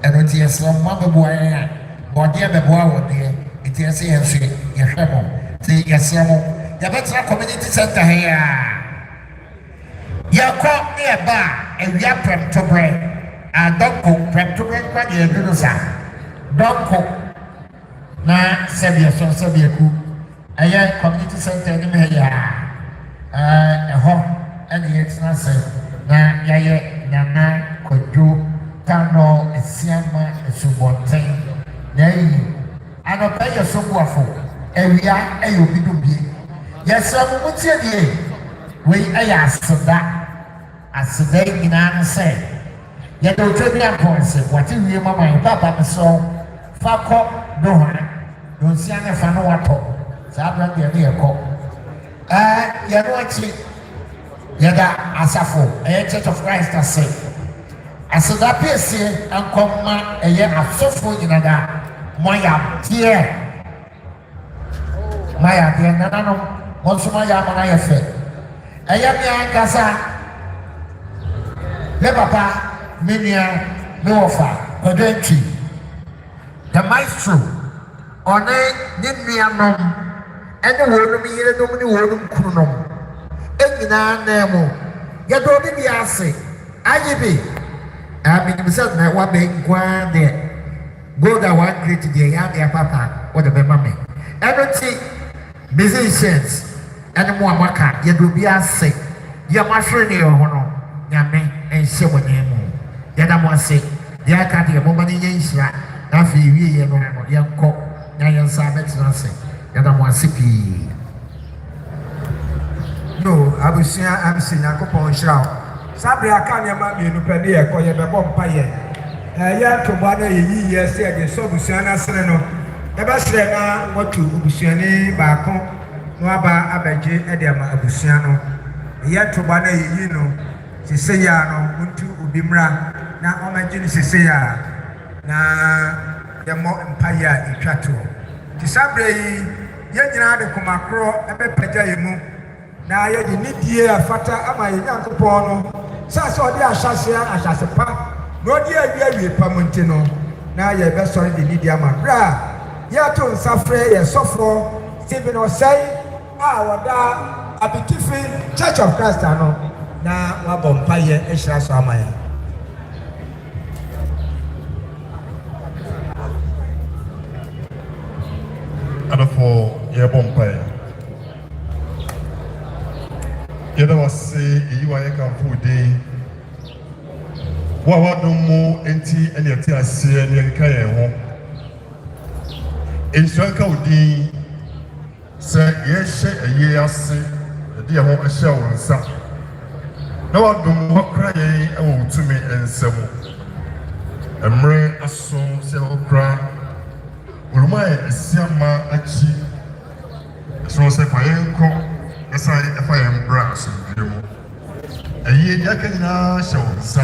ɛno nti yɛsrɛ mma bɛboa yɛn a wɔdeɛ bɛboa wɔdeɛ nti yɛsɛ yɛn nso yɛhwɛ mo nti yɛsrɛ mo yɛbɛtena community center ha yi a yɛkɔ ne yɛba a awia prɛmtoberɛ adɔnko prɛmtoberɛ nkwa deɛ yɛdu no saa dɔnko na sɛdeɛ so sɛdeɛ ku ɛyɛ community center anim ha yi a ɛhɔ ɛne yɛtena ase na yɛayɛ nana Kojo Kano Asiama Esubɔnten na ayi anɔpa yɛ so boafo awia ɛyɛ obi dubie yɛsrɛ mo motie deɛ wei ɛyɛ aseda yi nyinaa no sɛ yɛde otwa bi ampɔnse wɔte wie mama yɛ baba me sɛ fa kɔ dohora na onsia ne fa no watɔ saa abira deɛ ne yɛkɔ yɛno akyi yɛda asafo ɛyɛ Church of Christ ase aseda piesie nkɔmma ɛyɛ asɔfo nyinaa moyɛ adeɛ nananom mo nso moyɛ ama no ayɛ fɛ ɛyɛ me ankasa me papa me nua me wɔfa Odehyie the maestro ɔne ne nuanom ɛne wɔnom yerenom ne wɔnom kununom ɛnyinaa nan mu yɛde obi bi ase agye bi menim sɛ na wabɛ nkoa deɛ gold a 1 crate deɛ yɛadeɛ papa wɔde bɛma me ɛno nti musicians ɛne mo a moaka yɛde obi ase deɛ moahwere ne yɛ ho no nyame ɛnhyɛ mo nan mu yɛda mo ase deɛ aka deɛ moma no nyɛ nhyira na afei wieɛ no yɛnkɔ na yɛnsa bɛtena ase yɛda mo ase pii no abusua amsi Nyankopɔn nhyira wo saa bere aka nneɛma mmienu pɛ ne yɛkɔ yɛbɛbɔ mpayɛ ɛyɛ ntoboa no yɛyiyɛ sɛ yɛde sɔ abusua no asene no yɛbɛsrɛ na wɔto abusuani baako na waba abɛgye ɛde ama abusua no ɛyɛ ntoboa no yɛyi no sesei a no wontu obi mmra na ɔmagye no sesei a na yɛmmɔ mpayɛ a ɛtwa toɔ nti saa bere yi yɛn nyinaa de koma korɔ ɛbɛpagya yɛ mu na yɛde nidie afata ama yɛn Nyankopɔn no sɛ ɔde ahyase pa na ɔde awie pa mu nti no na yɛbɛsɔre de nidie ama berɛ a yɛato nsa frɛ yɛ sɔfoɔ Stephen Osei a wɔda Abitifi Church of Christ no na wabɔ mpayɛ ahyira so ama yɛn. Adɔfoɔ yɛbɔ mpayɛ yɛda wase eyi wa yɛ kamfo din wo a wadom mu enti ɛne ɛte aseɛ ne yɛkeka yɛn ho nhyira nka wo din sɛ yɛhyɛ ayie ase yɛde yɛn ho ahyɛ wo nsa na wadom wakora yɛn ɛwɔ wo tumi nsɛm mmerɛ aso sɛ wokora oluma yɛ Asiama akyi ɛsono sɛ fa yɛnkɔ ɛsan ɛfa yɛn mbra asomdwe mu ɛyie deɛ aka nyinaa hyɛ wo nsa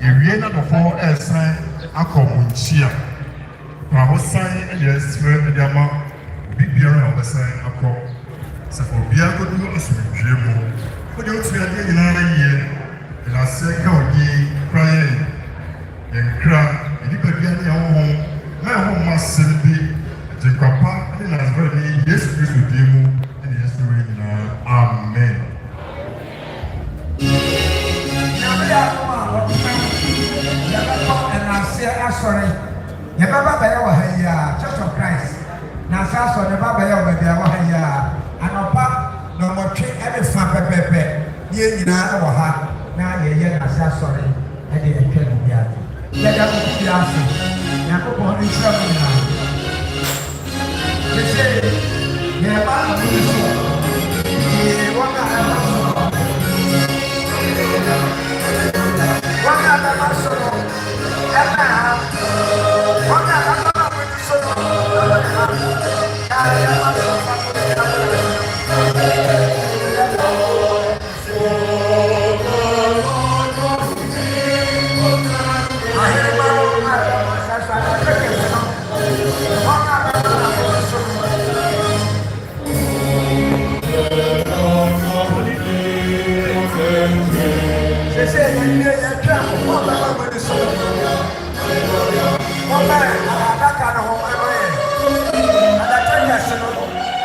ewie n'adɔfoɔ ɛsan akɔ mo nkyia na ahosan ɛde asifɛ ɛde ama obi biara a ɔbɛsan akɔ sɛ obiara kɔdu asomdwe mu wode wotumi adeɛ nyinaa yie ɛna asɛ ka ɔde kora yɛn kra nnipa biara ne ɛwɔ ho na ɛho mma asɛm bi gye nkwapa ne nasbɛre ne Yesu Kristo din mu ɛne Yesu wei nyinaa amen. Yɛbɛba bɛyɛ wɔ ha yi a Church of Christ na asa asɔre yɛba bɛyɛ wɔ baabi a wɔ ha yi a anɔpa na ɔmɔtwe ɛde fa pɛpɛɛpɛ ne yɛn nyinaa ɛwɔ ha na yɛyɛ n'ase asɔre ɛde ɛtwa ne bi ate yɛda mo fi ase Nyankopɔn ne nhyira mo nyinaa yɛsɛ yɛba abiri so wɔn a ɛba so wɔn a ɛba so no ɛba ha wɔn a ɛba so no wɔn a ɛba so no ɛba ha.